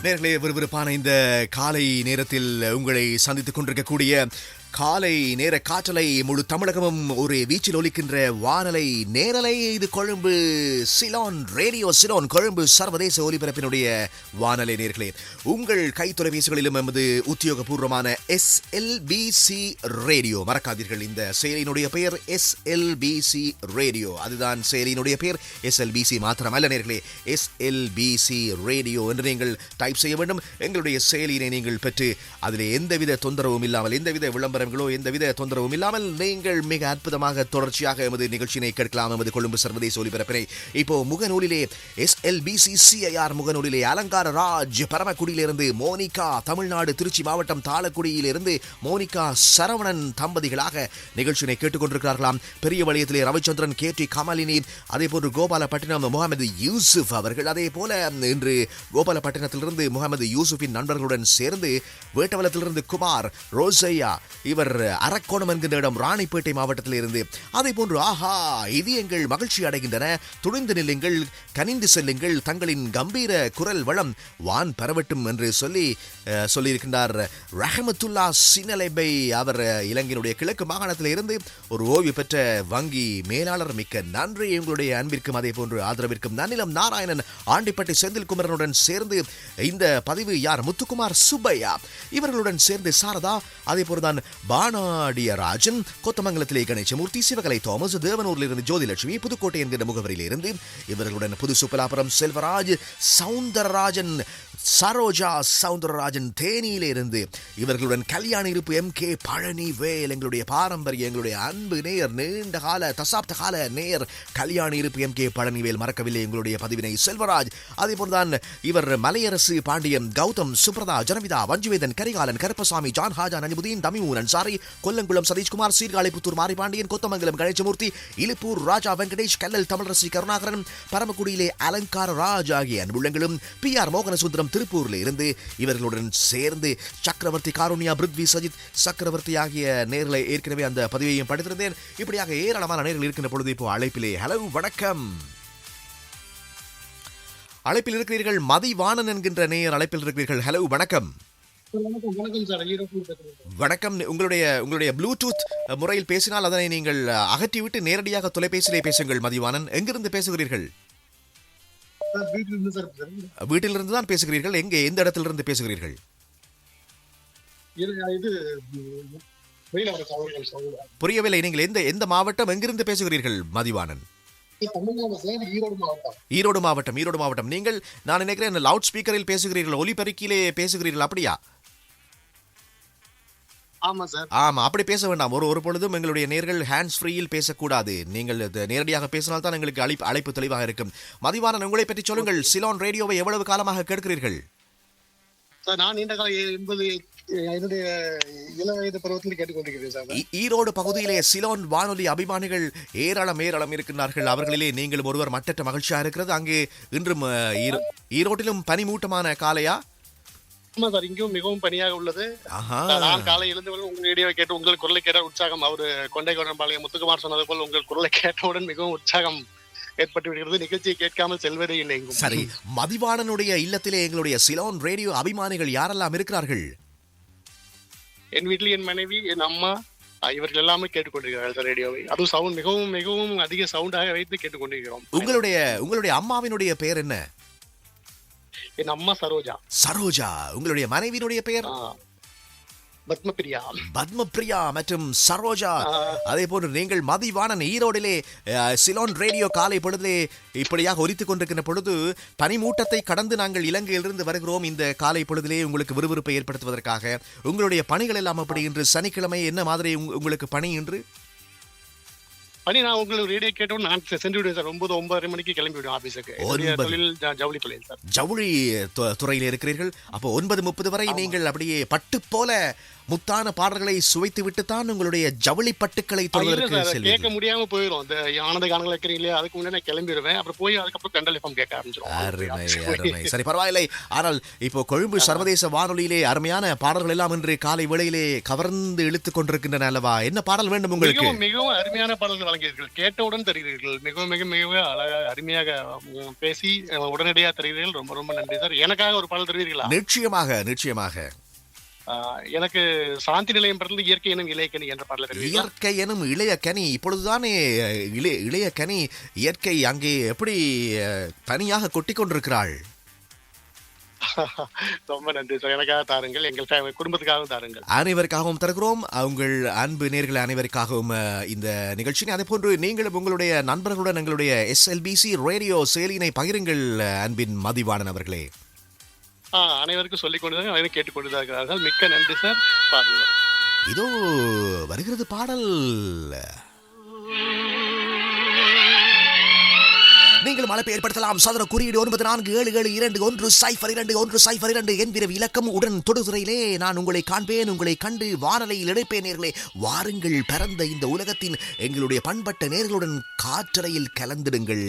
S1: நேர்களே, விறுவிறுப்பான இந்த காலை நேரத்தில் உங்களை சந்தித்துக் கொண்டிருக்கக்கூடிய காலை நேர காற்றலை முழு தமிழகமும் ஒரு வீச்சில் ஒலிக்கின்ற வானலை நேரலை. இது கொழும்பு சிலோன் ரேடியோ சிலோன் கொழும்பு சர்வதேச ஒலிபரப்பினுடைய வானலை. நேர்களே, உங்கள் கைத்தொலைபேசிகளிலும் எமது உத்தியோகபூர்வமான SLBC ரேடியோ. மறக்காதீர்கள், இந்த செயலினுடைய பெயர் SLBC ரேடியோ. அதுதான் செயலினுடைய பெயர். SLBC மாத்திரமல்ல நேர்களே, SLBC ரேடியோ என்று நீங்கள் டைப் செய்ய வேண்டும். எங்களுடைய செயலினை நீங்கள் பெற்று அதில் எந்தவித தொந்தரவும் இல்லாமல், எந்தவித விளம்பரங்களோ எந்தவித தொந்தரவும் இல்லாமல் நீங்கள் மிக அற்புதமாக தொடர்ச்சியாக எமது நிகழ்ச்சியினை கேட்கலாம். எமது கொழும்பு சர்வதேச ஒலிபரப்பினை இப்போ முகநூலிலே SLBC CIR முகநூலிலே அலங்கார ராஜ் பரமக்குடியிலிருந்து மோனிகா, தமிழ்நாடு திருச்சி மாவட்டம் தாளக்குடியிலிருந்து மோனிகா சரவணன் தம்பதிகளாக நிகழ்ச்சியினை கேட்டுக்கொண்டிருக்கிறார்களாம். பெரிய வளையத்திலே ரவிச்சந்திரன், KT கமலினி, அதே போன்று கோபாலப்பட்டினம் முகமது யூசுப் அவர்கள், அதே போல இன்று கோபாலப்பட்டினத்திலிருந்து முகமது யூசுஃபின் நண்பர்களுடன் சேர்ந்து வேட்டவலத்திலிருந்து குமார், ரோசையா, இவர் அரக்கோணம் என்கின்ற இடம் ராணிப்பேட்டை மாவட்டத்தில் இருந்து, அதே போன்று ஆஹா இது எங்கள் மகிழ்ச்சி அடைகின்றன, துணிந்து நில்லுங்கள், கனிந்து செல்லுங்கள், தங்களின் கம்பீர குரல் வளம் வான் பரவட்டும் என்று சொல்லியிருக்கின்றார் ரஹமத்துல்லா சினலைபை. அவர் இலங்கையினுடைய கிழக்கு மாகாணத்தில் இருந்து ஒரு ஓய்வு பெற்ற வங்கி மேலாளர். மிக்க நன்றி எங்களுடைய அன்பிற்கும் அதே போன்று ஆதரவிற்கும். நன்னிலம் நாராயணன், ஆண்டிப்பட்டி செந்தில்குமரனுடன் சேர்ந்து இந்த பதிவு யார்? முத்துக்குமார் சுப்பையா இவர்களுடன் சேர்ந்து சாரதா, அதே போலதான் பானாடியராஜன், கொத்தமங்கலத்திலே கணேசமூர்த்தி, சிவகலை தாமஸ், தேவனூரில் இருந்து ஜோதிலட்சுமி, புதுக்கோட்டை என்கிற முகவரியில் இருந்து இவர்களுடன் புது சுப்பலாபுரம் செல்வராஜ், சவுந்தரராஜன், சரோஜா சவுந்தரராஜன் தேனியிலே இருந்து இவர்களுடன் கல்யாண இருப்பு MK பழனி வேல், எங்களுடைய பாரம்பரிய எங்களுடைய அன்பு நேர், நீண்ட கால தசாப்த கால நேர் கல்யாண இருப்பு MK பழனிவேல். மறக்கவில்லை எங்களுடைய பதிவினை செல்வராஜ். அதே போலதான் இவர் மலையரசு பாண்டியன், கௌதம், சுப்ரதா, ஜனவிதா, வஞ்சுவேதன், கரிகாலன், கருப்பசாமி, ஜான் ஹாஜா, நஜிபுதீன், தமிமூன் சாரி, கொல்லங்குளம் சதீஷ்குமார், சீர்காழிப்புத்தூர் மாரிபாண்டியன், கொத்தமங்கலம் கணேசமூர்த்தி, இலுப்பூர் ராஜா வெங்கடேஷ், கல்லல் தமிழரசி கருணாகரன், பரமக்குடியிலே அலங்கார ராஜ் ஆகிய அன்புள்ளங்களும், PR மோகனசுந்தரம் திருப்பூரில் இருந்து இவர்களுடன் சேர்ந்து சக்கரவர்த்தி, காருண்யா, பிருத்வி, சஜித் சக்கரவர்த்தி ஆகிய நேர்களை ஏற்கனவே அந்த பதிவையும் படித்திருந்தேன். இப்படியாக ஏராளமான நேர்கள் இருக்கின்ற பொழுது இப்போ அழைப்பிலே ஹலோ வணக்கம். அழைப்பில் இருக்கிறீர்கள் மதிவாணன் என்கின்ற நேயர் அழைப்பில் இருக்கிறீர்கள். ஹலோ வணக்கம். வணக்கம். உங்களுடைய ப்ளூடூத் முறையில் பேசினால் அதனை நீங்கள் அகற்றிவிட்டு நேரடியாக தொலைபேசியிலே பேசுங்கள். மதிவாணன், எங்கிருந்து பேசுகிறீர்கள்? வீட்டிலிருந்து தான் பேசுகிறீர்கள். எங்கே, எந்த இடத்திலிருந்து பேசுகிறீர்கள்? புரியவில்லை. நீங்கள் எந்த மாவட்டம், எங்கிருந்து பேசுகிறீர்கள் மதிவாணன்? ஈரோடு மாவட்டம். நீங்கள், நான் நினைக்கிறேன், லவுட் ஸ்பீக்கரில் பேசுகிறீர்கள், ஒலிபெருக்கிலே பேசுகிறீர்கள், அப்படியா? ஆமா, அப்படி பேச வேண்டாம். ஒரு பொழுதும் எங்களுடைய நேர்கள் ஹேண்ட்ஸ் ஃப்ரீயில் பேசக்கூடாது. நீங்கள் நேரடியாக பேசினால் தான் எங்களுக்கு அழைப்பு தெளிவாக இருக்கும். மதிவாணன், உங்களை பற்றி சொல்லுங்கள். சிலோன் ரேடியோவை எவ்வளவு காலமாக கேட்கிறீர்கள்?
S8: நான் நீண்ட காலம் என்னுடைய இளம் வயது பருவத்தில் கேட்டுக்கொண்டிருக்கிறேன்.
S1: ஈரோடு பகுதியிலே சிலோன் வானொலி அபிமானிகள் ஏராளம் இருக்கின்றார்கள். அவர்களிலே நீங்களும் ஒருவர். மட்டற்ற மகிழ்ச்சியாக இருக்கிறது. அங்கே இன்றும் ஈரோட்டிலும் பனிமூட்டமான காலையா?
S8: ஆமா சார், இங்கும் மிகவும் பனியாக உள்ளது. நான் காலை எழுந்தவர்கள் உங்கள் ரேடியோவை கேட்டு உங்கள் குரலை கேட்ட உற்சாகம், அவரு கொண்டைக்கோடன் பாளையம் முத்துக்குமார் சொன்னது போல் உங்கள் குரலை கேட்டவுடன் மிகவும் உற்சாகம் ஏற்பட்டு விடுகிறது. நிகழ்ச்சியை கேட்காமல் செல்வதே இல்லை.
S1: சரி, மதிவாணனுடைய இல்லத்திலே எங்களுடைய சிலோன் ரேடியோ அபிமானிகள் யாரெல்லாம் இருக்கிறார்கள்?
S8: என் வீட்டில் என் மனைவி, என் அம்மா, இவர்கள் எல்லாமே கேட்டுக்கொண்டிருக்கிறார்கள் ரேடியோவை. அதுவும் சவுண்ட் மிகவும் அதிக சவுண்டாக வைத்து கேட்டுக்கொண்டிருக்கிறோம்.
S1: உங்களுடைய அம்மாவினுடைய பெயர் என்ன?
S8: என் அம்மா சரோஜா. உங்களுடைய
S1: மனைவியினுடைய பெயர்? பத்மபிரியா மற்றும் சரோஜா. அதே போன்று நீங்கள் மதிவாணன் ஈரோடிலே சிலோன் ரேடியோ காலை பொழுதிலே இப்படியாக ஒலித்துக் கொண்டிருக்கின்ற பொழுது பனிமூட்டத்தை கடந்து நாங்கள் இலங்கையிலிருந்து வருகிறோம். இந்த காலை பொழுதிலே உங்களுக்கு விறுவிறுப்பை ஏற்படுத்துவதற்காக உங்களுடைய பணிகள் எல்லாம் அப்படி. இன்று சனிக்கிழமை என்ன மாதிரி உங்களுக்கு பணி? இன்று
S8: பணி நான் உங்களுக்கு ரேடியோ கேட்டோம், நான் சென்று விடுவேன் சார். 9:30 மணிக்கு கிளம்பி விடுவேன் ஆபீஸுக்கு. தொழில் ஜவுளி தொழில் சார்.
S1: ஜவுளி துறையில் இருக்கிறீர்கள். அப்போ 9:30 வரை நீங்கள் அப்படியே பட்டு போல முத்தான பாடல்களை சுவைத்து விட்டுத்தான் உங்களுடைய ஜவுளி பட்டுக்களை
S8: கேட்க முடியாம போயிடும். அந்த ஆனந்த கானங்கள் இருக்கிறீங்களே, அதுக்கு முன்னாடி நான் கிளம்பிடுவேன். அப்புறம் போய் அதுக்கப்புறம் கண்டல் எஃப்எம் கேட்க ஆரம்பிச்சிடும்.
S1: சரி, பரவாயில்லை. ஆனால் இப்போ கொழும்பு சர்வதேச வானொலியிலே அருமையான பாடல்கள் எல்லாம் இன்று காலை வேளையிலே கவர்ந்து இழுத்துக் கொண்டிருக்கின்றன அல்லவா? என்ன பாடல் வேண்டும் உங்களுக்கு?
S8: மிகவும் அருமையான பாடல்கள் வழங்கியீர்கள். கேட்டவுடன் தருகிறீர்கள். மிக மிக மிக அழகாக அருமையாக பேசி உடனடியாக தருகிறீர்கள். ரொம்ப ரொம்ப நன்றி சார். எனக்காக ஒரு பாடல் தருவீர்களா?
S1: நிச்சயமாக நிச்சயமாக.
S8: எனக்கு சாந்தி நிலையம் படத்தில் இயற்கை எனும் இளையக்கனி என்ற பாடலை தருவீர்களா?
S1: இயற்கை எனும் இளைய கனி. இப்பொழுதுதானே இளைய கனி இயற்கை அங்கே எப்படி தனியாக கொட்டி கொண்டிருக்கிறாள்.
S8: ரொம்ப நன்றி சார். எனக்காக தாருங்கள், எங்கள் குடும்பத்துக்காகவும் தாருங்கள்.
S1: அனைவருக்காகவும் தருகிறோம். உங்கள் அன்பு நேர்கள் அனைவருக்காகவும் இந்த நிகழ்ச்சி. அதே போன்று நீங்களும் உங்களுடைய நண்பர்களுடன் எங்களுடைய SLBC ரேடியோ செயலினை பகிருங்கள் அன்பின் மதிவாணன் அவர்களே.
S8: அனைவருக்கும் சொல்லிக் கொண்டுதான் அனைவரும் கேட்டுக்கொண்டுதான் இருக்கிறார்கள். மிக்க நன்றி சார். பாடல்
S1: இதோ வருகிறது பாடல். நீங்களும் அழைப்பை ஏற்படுத்தலாம். சதுர குறியீடு 947721020102 என்கிற இலக்கம். உடன் தொடுதுறையிலே நான் உங்களை காண்பேன், உங்களை கண்டு வானலையில் இணைப்பேன். நேர்களே வாருங்கள், பரந்த இந்த உலகத்தின் எங்களுடைய பண்பட்ட நேர்களுடன் காற்றறையில் கலந்திடுங்கள்.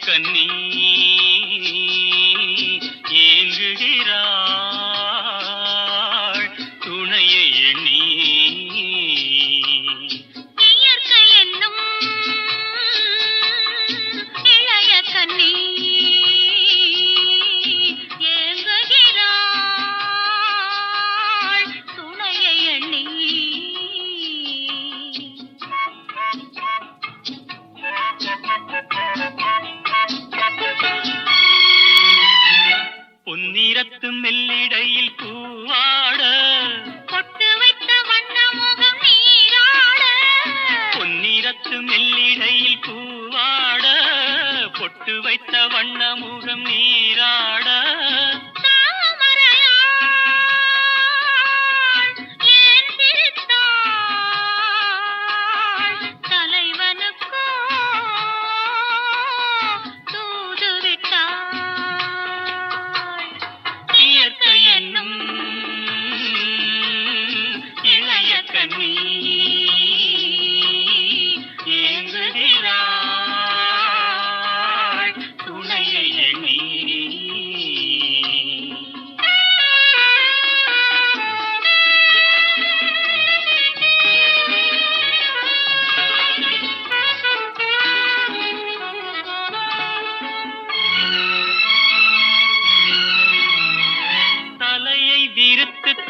S3: கண்ணி ஏங்குகிறாள் துணையை எண்ணி.
S9: இயற்கை என்னும் இளைய கண்ணி ஏங்குகிறாள் துணையை எண்ணி.
S3: பொன்னிறத்து மெல்லிடையில் பூவாட
S9: பொட்டு வைத்த வண்ண முகம் நீராட.
S3: பொன்னிறத்து மெல்லிடையில் பூவாட பொட்டு வைத்த வண்ண முகம் நீராட.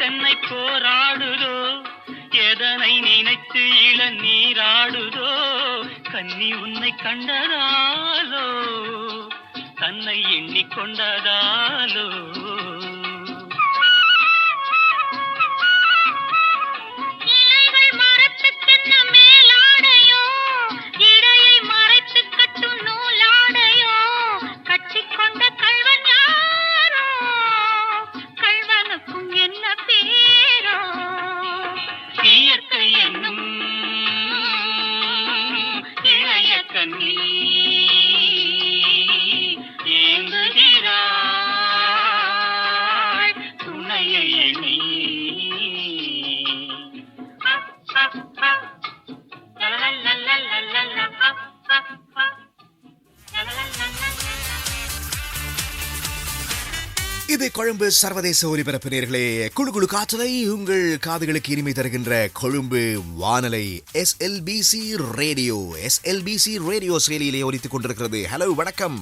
S3: தென்னை போராடுதோ எதனை நினைத்து இளநீராடுதோ. கன்னி உன்னை கண்டதாலோ தன்னை எண்ணிக்கொண்டதாலோ.
S9: இலைகள் மரத்து தென்ன மேலாடையோ இடையை மறைத்து கட்டும் நூலாடையோ. கட்டிக்கொண்ட கள்வன் யாரோ கள்வனுக்கும் என்ன பேரோ.
S3: இயற்கை என்னும் இளைய கண்ணி ஏங்குகிறாள் துணையை எண்ணி.
S1: இது கொழும்பு சர்வதேச ஒலிபரப்பு நேர்களே. குழு குழு காற்றலை உங்கள் காதுகளுக்கு இனிமை தருகின்ற கொழும்பு வானலை SLBC ரேடியோ செயலியிலே ஒலித்துக் கொண்டிருக்கிறது. ஹலோ, வணக்கம்.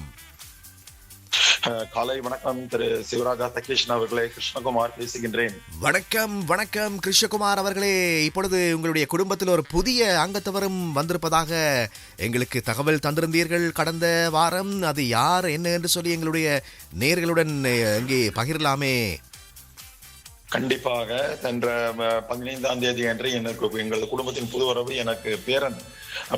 S10: காலை வணக்கம் திரு சிவராஜா தகேஷன் அவர்களே. கிருஷ்ணகுமார் பேசுகின்றேன்.
S1: வணக்கம் கிருஷ்ணகுமார் அவர்களே. இப்பொழுது உங்களுடைய குடும்பத்தில் ஒரு புதிய அங்கத்தவரும் வந்திருப்பதாக எங்களுக்கு தகவல் தந்திருந்தீர்கள் கடந்த வாரம். அது யார் என்ன என்று சொல்லி எங்களுடைய நேயர்களுடன் இங்கே பகிரலாமே.
S10: கண்டிப்பாக சென்ற 15ஆம் தேதி அன்று எனக்கு எங்கள் குடும்பத்தின் புது வரவு எனக்கு பேரன்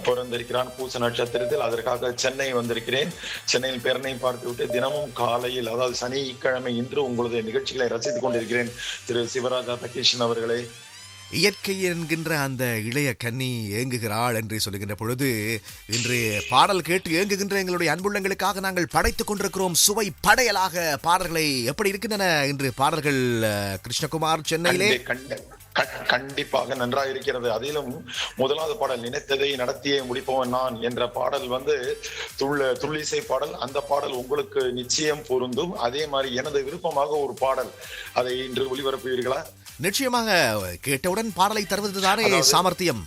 S10: பிறந்திருக்கிறான் பூச நட்சத்திரத்தில். அதற்காக சென்னை வந்திருக்கிறேன். சென்னையில் பேரனை பார்த்துவிட்டு தினமும் காலையில், அதாவது சனிக்கிழமை இன்று உங்களது நிகழ்ச்சிகளை ரசித்துக் கொண்டிருக்கிறேன் திரு சிவராஜா தகேஷன் அவர்களே.
S1: இயற்கை என்கின்ற அந்த இளைய கன்னி ஏங்குகிறாள் என்று சொல்லுகின்ற பொழுது இன்று பாடல் கேட்டு ஏங்குகின்ற எங்களுடைய அன்புள்ளங்களுக்காக நாங்கள் படைத்துக் கொண்டிருக்கிறோம் சுவை படையலாக பாடல்களை. எப்படி இருக்கின்றன இன்று பாடல்கள் கிருஷ்ணகுமார் சென்னையிலே?
S10: கண்டிப்பாக நன்றாக இருக்கிறது. அதிலும் முதலாவது பாடல் நினைத்ததை நடத்தியே முடிப்பவன் நான் என்ற பாடல் துள்ளிசை பாடல். அந்த பாடல் உங்களுக்கு நிச்சயம் பொருந்தும். அதே மாதிரி எனது விருப்பமாக ஒரு பாடல், அதை இன்று ஒளிபரப்புவீர்களா?
S1: நிச்சயமாக. கேட்டவுடன் பாடலை தருவதுதானே சாமர்த்தியம்.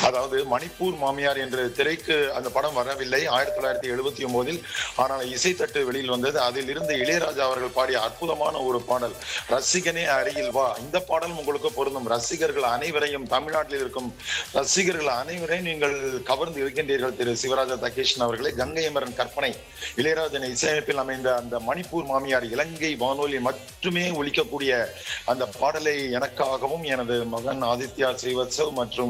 S10: அதாவது மணிப்பூர் மாமியார் என்ற திரைக்கு அந்த படம் வரவில்லை 1979. ஆனால் இசைத்தட்டு வெளியில் வந்தது. அதில் இருந்து இளையராஜா அவர்கள் பாடிய அற்புதமான ஒரு பாடல் ரசிகனே அருகில் வா. இந்த பாடல் உங்களுக்கு பொருந்தும். ரசிகர்கள் அனைவரையும், தமிழ்நாட்டில் இருக்கும் ரசிகர்கள் அனைவரையும் நீங்கள் கவர்ந்து இருக்கின்றீர்கள் திரு சிவராஜா தகேஷன் அவர்களே. கங்கை அமரன் கற்பனை, இளையராஜன் இசையமைப்பில் அமைந்த அந்த மணிப்பூர் மாமியார் இலங்கை வானொலி மட்டுமே ஒலிக்கக்கூடிய அந்த பாடலை எனக்காகவும் எனது மகன் ஆதித்யா ஸ்ரீவத்சவ் மற்றும்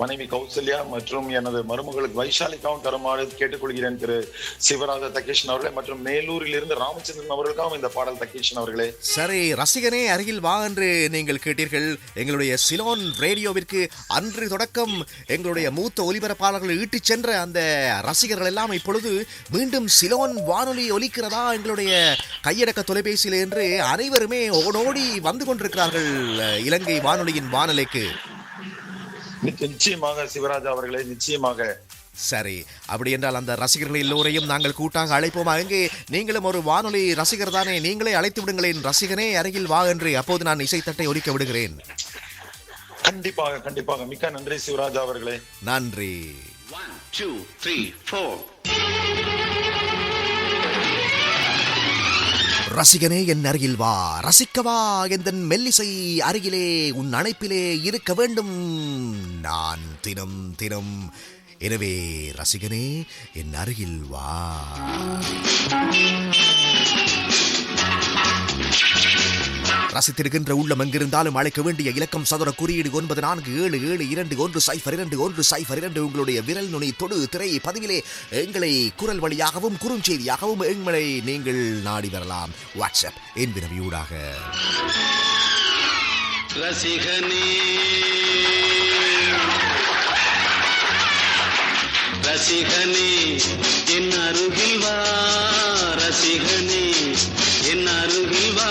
S10: மனைவி கௌசல்யா மற்றும் எனது மருமகளுக்கு வைஷாலிக்காவும் தருமாறு கேட்டுக்கொள்கிறேன் திரு சிவராஜா தகேஷன் அவர்களே. மற்றும் மேலூரில் இருந்து ராமச்சந்திரன் அவர்களுக்காகவும் இந்த பாடல் தகேஷன் அவர்களே.
S1: சரி, ரசிகனே அருகில் வா என்று நீங்கள் கேட்டீர்கள். எங்களுடைய சிலோன் ரேடியோவிற்கு அன்று தொடக்கம் எங்களுடைய மூத்த ஒலிபரப்பாளர்கள் ஈட்டிச் சென்ற அந்த ரசிகர்கள் எல்லாம் இப்பொழுது மீண்டும் சிலோன் வானொலி ஒலிக்கிறதா எங்களுடைய கையடக்க தொலைபேசியில் என்று அனைவருமே ஓடோடி வந்து கொண்டிருக்கிறார்கள் இலங்கை வானொலியின் வானொலிக்கு.
S10: நிச்சயமாக சிவராஜா அவர்களே, நிச்சயமாக.
S1: சரி, அப்படி என்றால் அந்த ரசிகர்கள் எல்லோரையும் நாங்கள் கூட்டாக அழைப்போமா? எங்கே நீங்களும் ஒரு வானொலி ரசிகர் தானே, நீங்களே அழைத்து விடுங்களேன். ரசிகனே அருகில் வா என்று. அப்போது நான் இசைத்தட்டை ஒலிக்க விடுகிறேன்.
S10: கண்டிப்பாக கண்டிப்பாக. மிக்க நன்றி சிவராஜா அவர்களே.
S1: நன்றி.
S3: 1 2 3 4.
S1: ரசிகனே என் அருகில் வா, ரசிக்கவா எந்தன் மெல்லிசை அருகிலே, உன் அணைப்பிலே இருக்க வேண்டும் நான் தினம் தினம். எனவே ரசிகனே என் அருகில் வா. ரசித்திருக்கின்ற உள்ளம் எங்கிருந்தாலும் அழைக்க வேண்டிய இலக்கம் சதுர குறியீடு 9477210202. உங்களுடைய விரல் நுனி தொடு திரை பதிவிலே எங்களை குரல் வழியாகவும் குறுஞ்செய்தியாகவும் எங்களை நீங்கள் நாடி வரலாம். வாட்ஸ்அப் என்பினவியூடாக.
S3: ரசிகனே ரசிகனே என் அருகில் வா, ரசிகனே என் அருகில் வா,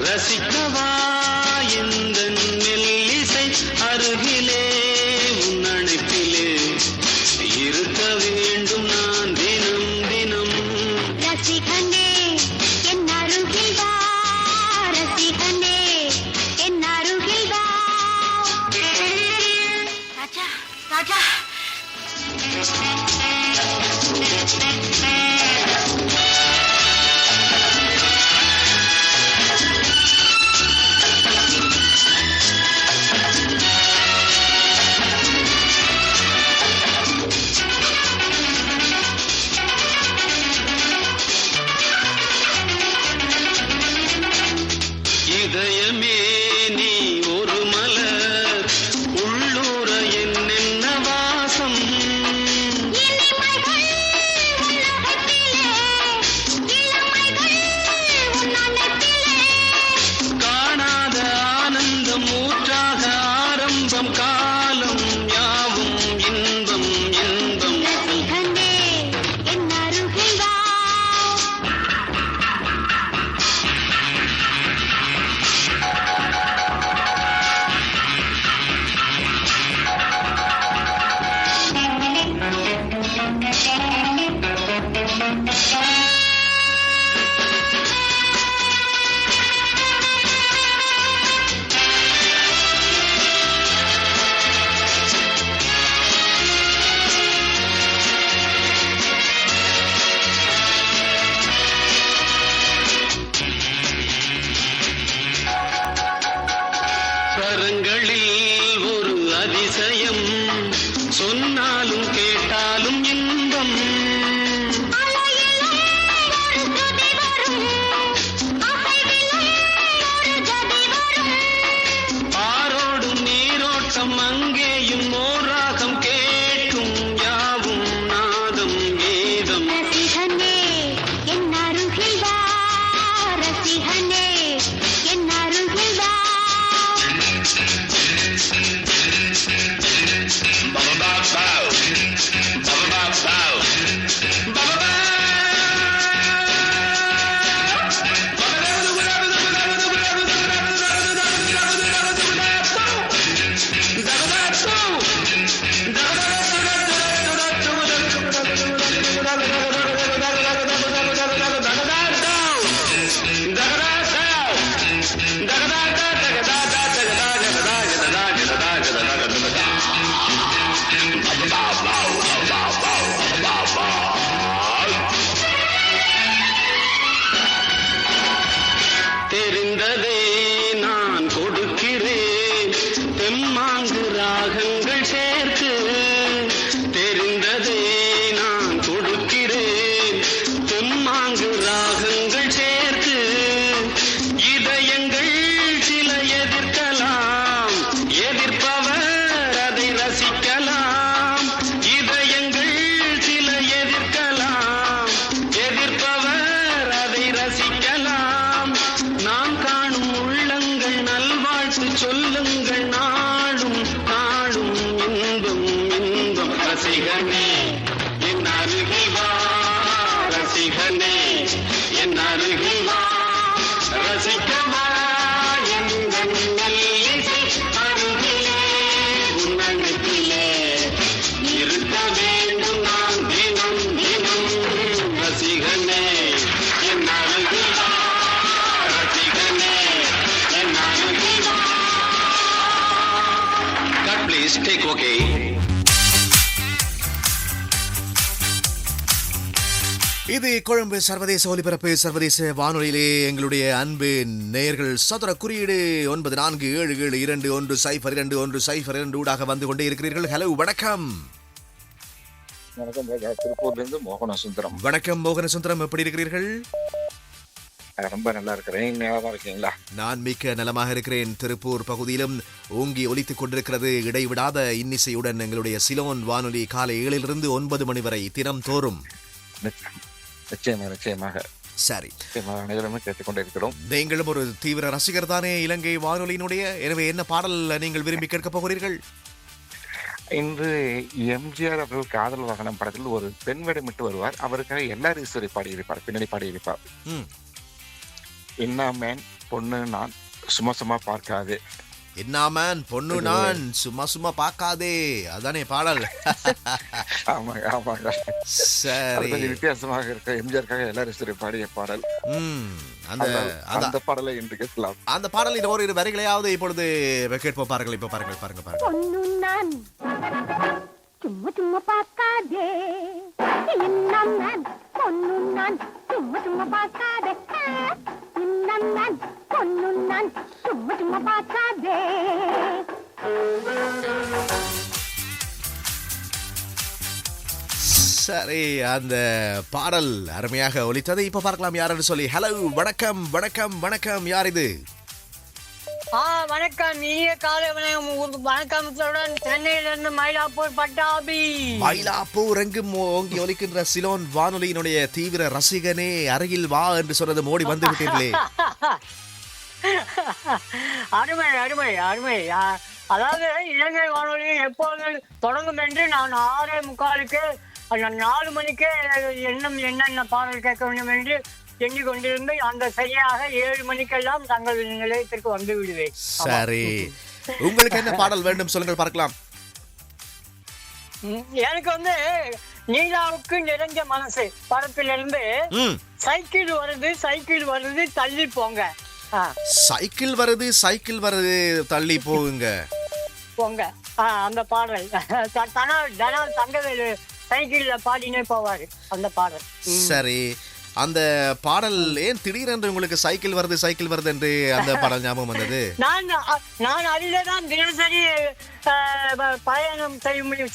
S3: ரசிக்கவா எந்தன் மெல்லிசை அருகிலே, உன் அணைப்பிலே இருக்க வேண்டும் நான் தினம் தினம்.
S9: ரசிகனே என் அருகில் வா, ரசிகனே என் அருகில் வா. ராஜா ராஜா
S3: இதயமே நீ ஒரு மலர், உள்ளூர என்னென்ன வாசம். காணாத ஆனந்தம் ஊற்றாக ஆரம்பம், காலம் யாவும் இன்பம் இன்பம்.
S9: ரசிகனே என் அருகில் வா.
S3: ஸ்வரங்களில் ஒரு அதிசயம், சொன்னாலும் கேட்டாலும் இன்பம். ஆரோடும் நீரோட்டம் அங்கேயும் ஓராகம் கேட்கும், யாவும் நாதம் வேதம்.
S9: ரசிகனே என் அருகில் வா, ரசிகனே என் அருகில் வா.
S3: தெம்மாங்கு ராகங்கள் சேர்த்து தெரிந்ததே நான் கொடுக்கிறேன். தெம்மாங்கு ராகங்கள் சேர்த்து இதயங்கள் சில எதிர்க்கலாம், எதிர்ப்பவர் அதை ரசிக்கலாம். இதயங்கள் சில எதிர்க்கலாம், எதிர்ப்பவர் அதை ரசிக்கலாம். நாம் காணும் உள்ளங்கள் நல்வாழ்த்து சொல்லுங்கள், நாளும் நாளும் இன்பம் இன்பம். ரசிகனே என் அருகில் வா, ரசிகனே என் அருகில் வா, ரசிக்கவா எங்கள் நல்லிசை அருகிலே உன்னகத்திலே இருக்க வேண்டும் நான் தினம் தினம். ரசிகனே என் அருகில் வா, ரசிகனே என் அருகில் வா. God please take okay.
S1: இது கொழும்பு சர்வதேச ஒலிபரப்பு சர்வதேச வானொலியிலே எங்களுடைய அன்பு நேயர்கள் சதுர குறியீடு 947721022102 ஊடாக வந்து கொண்டே இருக்கிறீர்கள். ஹலோ, வணக்கம்.
S11: வணக்கம் ராஜா, திருப்பூர்ல இருந்து மோகன சுந்தரம்.
S1: வணக்கம் மோகன சுந்தரம், எப்படி இருக்கிறீர்கள்?
S11: ரொம்ப நல்லா இருக்கிறேன். நலமா இருக்கீங்களா?
S1: நான் மிக்க நலமாக இருக்கிறேன். திருப்பூர் பகுதியிலும் ஓங்கி ஒலித்துக் கொண்டிருக்கிறது இடைவிடாத இன்னிசையுடன் எங்களுடைய சிலோன் வானொலி காலை 7 to 9 மணி வரை தினம் தோறும்.
S11: நிச்சயமாக
S1: சரி,
S11: அனைவருமே கேட்டுக்கொண்டே இருக்கிறோம்.
S1: நீங்களும் ஒரு தீவிர ரசிகர் தானே இலங்கை வானொலியினுடைய? எனவே என்ன பாடல் நீங்கள் விரும்பி கேட்க போகிறீர்கள்?
S11: இன்று எம்ஜிஆர் அவர்கள் காதல் வாகனம் படத்தில் ஒரு பெண் வேடமிட்டு வருவார். அவருக்காக எல்லாரும் ஈஸ்வரி பாடியிருப்பார், பின்னணி பாடியிருப்பார். என்ன மேன் பொண்ணு நான் சும்மா சும்மா பார்க்காது.
S1: என்ன மேன் பொண்ணு நான் சும்மா சும்மா பார்க்காதே, அதானே பாடல்?
S11: ஆமாங்க ஆமாங்க.
S1: சரி,
S11: வித்தியாசமாக இருக்க எம்ஜிஆருக்காக எல்லாரும் ஈஸ்வரி பாடிய பாடல். அந்த பாடலை இன்று கேட்கலாம்.
S1: அந்த பாடலின் ஒரு இரு வரிகளையாவது இப்பொழுது கேட்போம். பாருங்கள், இப்ப பாருங்கள் பாருங்க பாருங்க.
S9: பொண்ணு நான் சும்மா சும்மா பார்க்காதே, என்ன நான் பொண்ணு நான் சும்மா சும்மா பார்க்காதே, என்ன நான் பொண்ணு நான் சும்மா சும்மா பார்க்காதே.
S1: சரி, அந்த பாடல் அருமையாக ஒலித்தது. இப்ப பார்க்கலாம் யார் என்று சொல்லி. ஹலோ, வணக்கம் வணக்கம் வணக்கம், யார் இது?
S12: வணக்கம், இனிய காலை வணக்கத்துடன் சென்னையிலிருந்து மயிலாப்பூர் பட்டாபி.
S1: மயிலாப்பூர் எங்கும் ஓங்கி ஒலிக்கின்ற சிலோன் வானொலியினுடைய தீவிர ரசிகனே, அருகில் வா என்று சொன்னது மோடி வந்து விட்டீர்களே.
S12: அருமை அருமை அருமை. அதாவது இலங்கை வானொலி எப்போது தொடங்கும் என்று நான் 6:45 4 மணிக்கு என்னென்ன பாடல் கேட்க வேண்டும் என்று எண்ணிக்கொண்டிருந்து அந்த சரியாக 7 மணிக்கெல்லாம் தங்கள் நிலையத்திற்கு வந்து விடுவேன்.
S1: சரி, உங்களுக்கு என்ன பாடல் வேண்டும் சொல்லுங்கள் பார்க்கலாம்.
S12: எனக்கு வந்து நீலாவுக்கு நிறைஞ்ச மனசு படத்திலிருந்து சைக்கிள் வருது தள்ளி போங்க.
S1: சைக்கிள் வருது தள்ளி போகுங்க
S12: போங்க. அந்த பாடல் தங்கவேலு சைக்கிள்ல பாடினே போவாரு அந்த பாடல்.
S1: சரி, அந்த பாடல் ஏன் திடீரென்று உங்களுக்கு சைக்கிள் வருது என்று அந்த பாடல் ஞாபகம் வந்தது?
S12: நான் அதில்தான் தினசரி பயணம்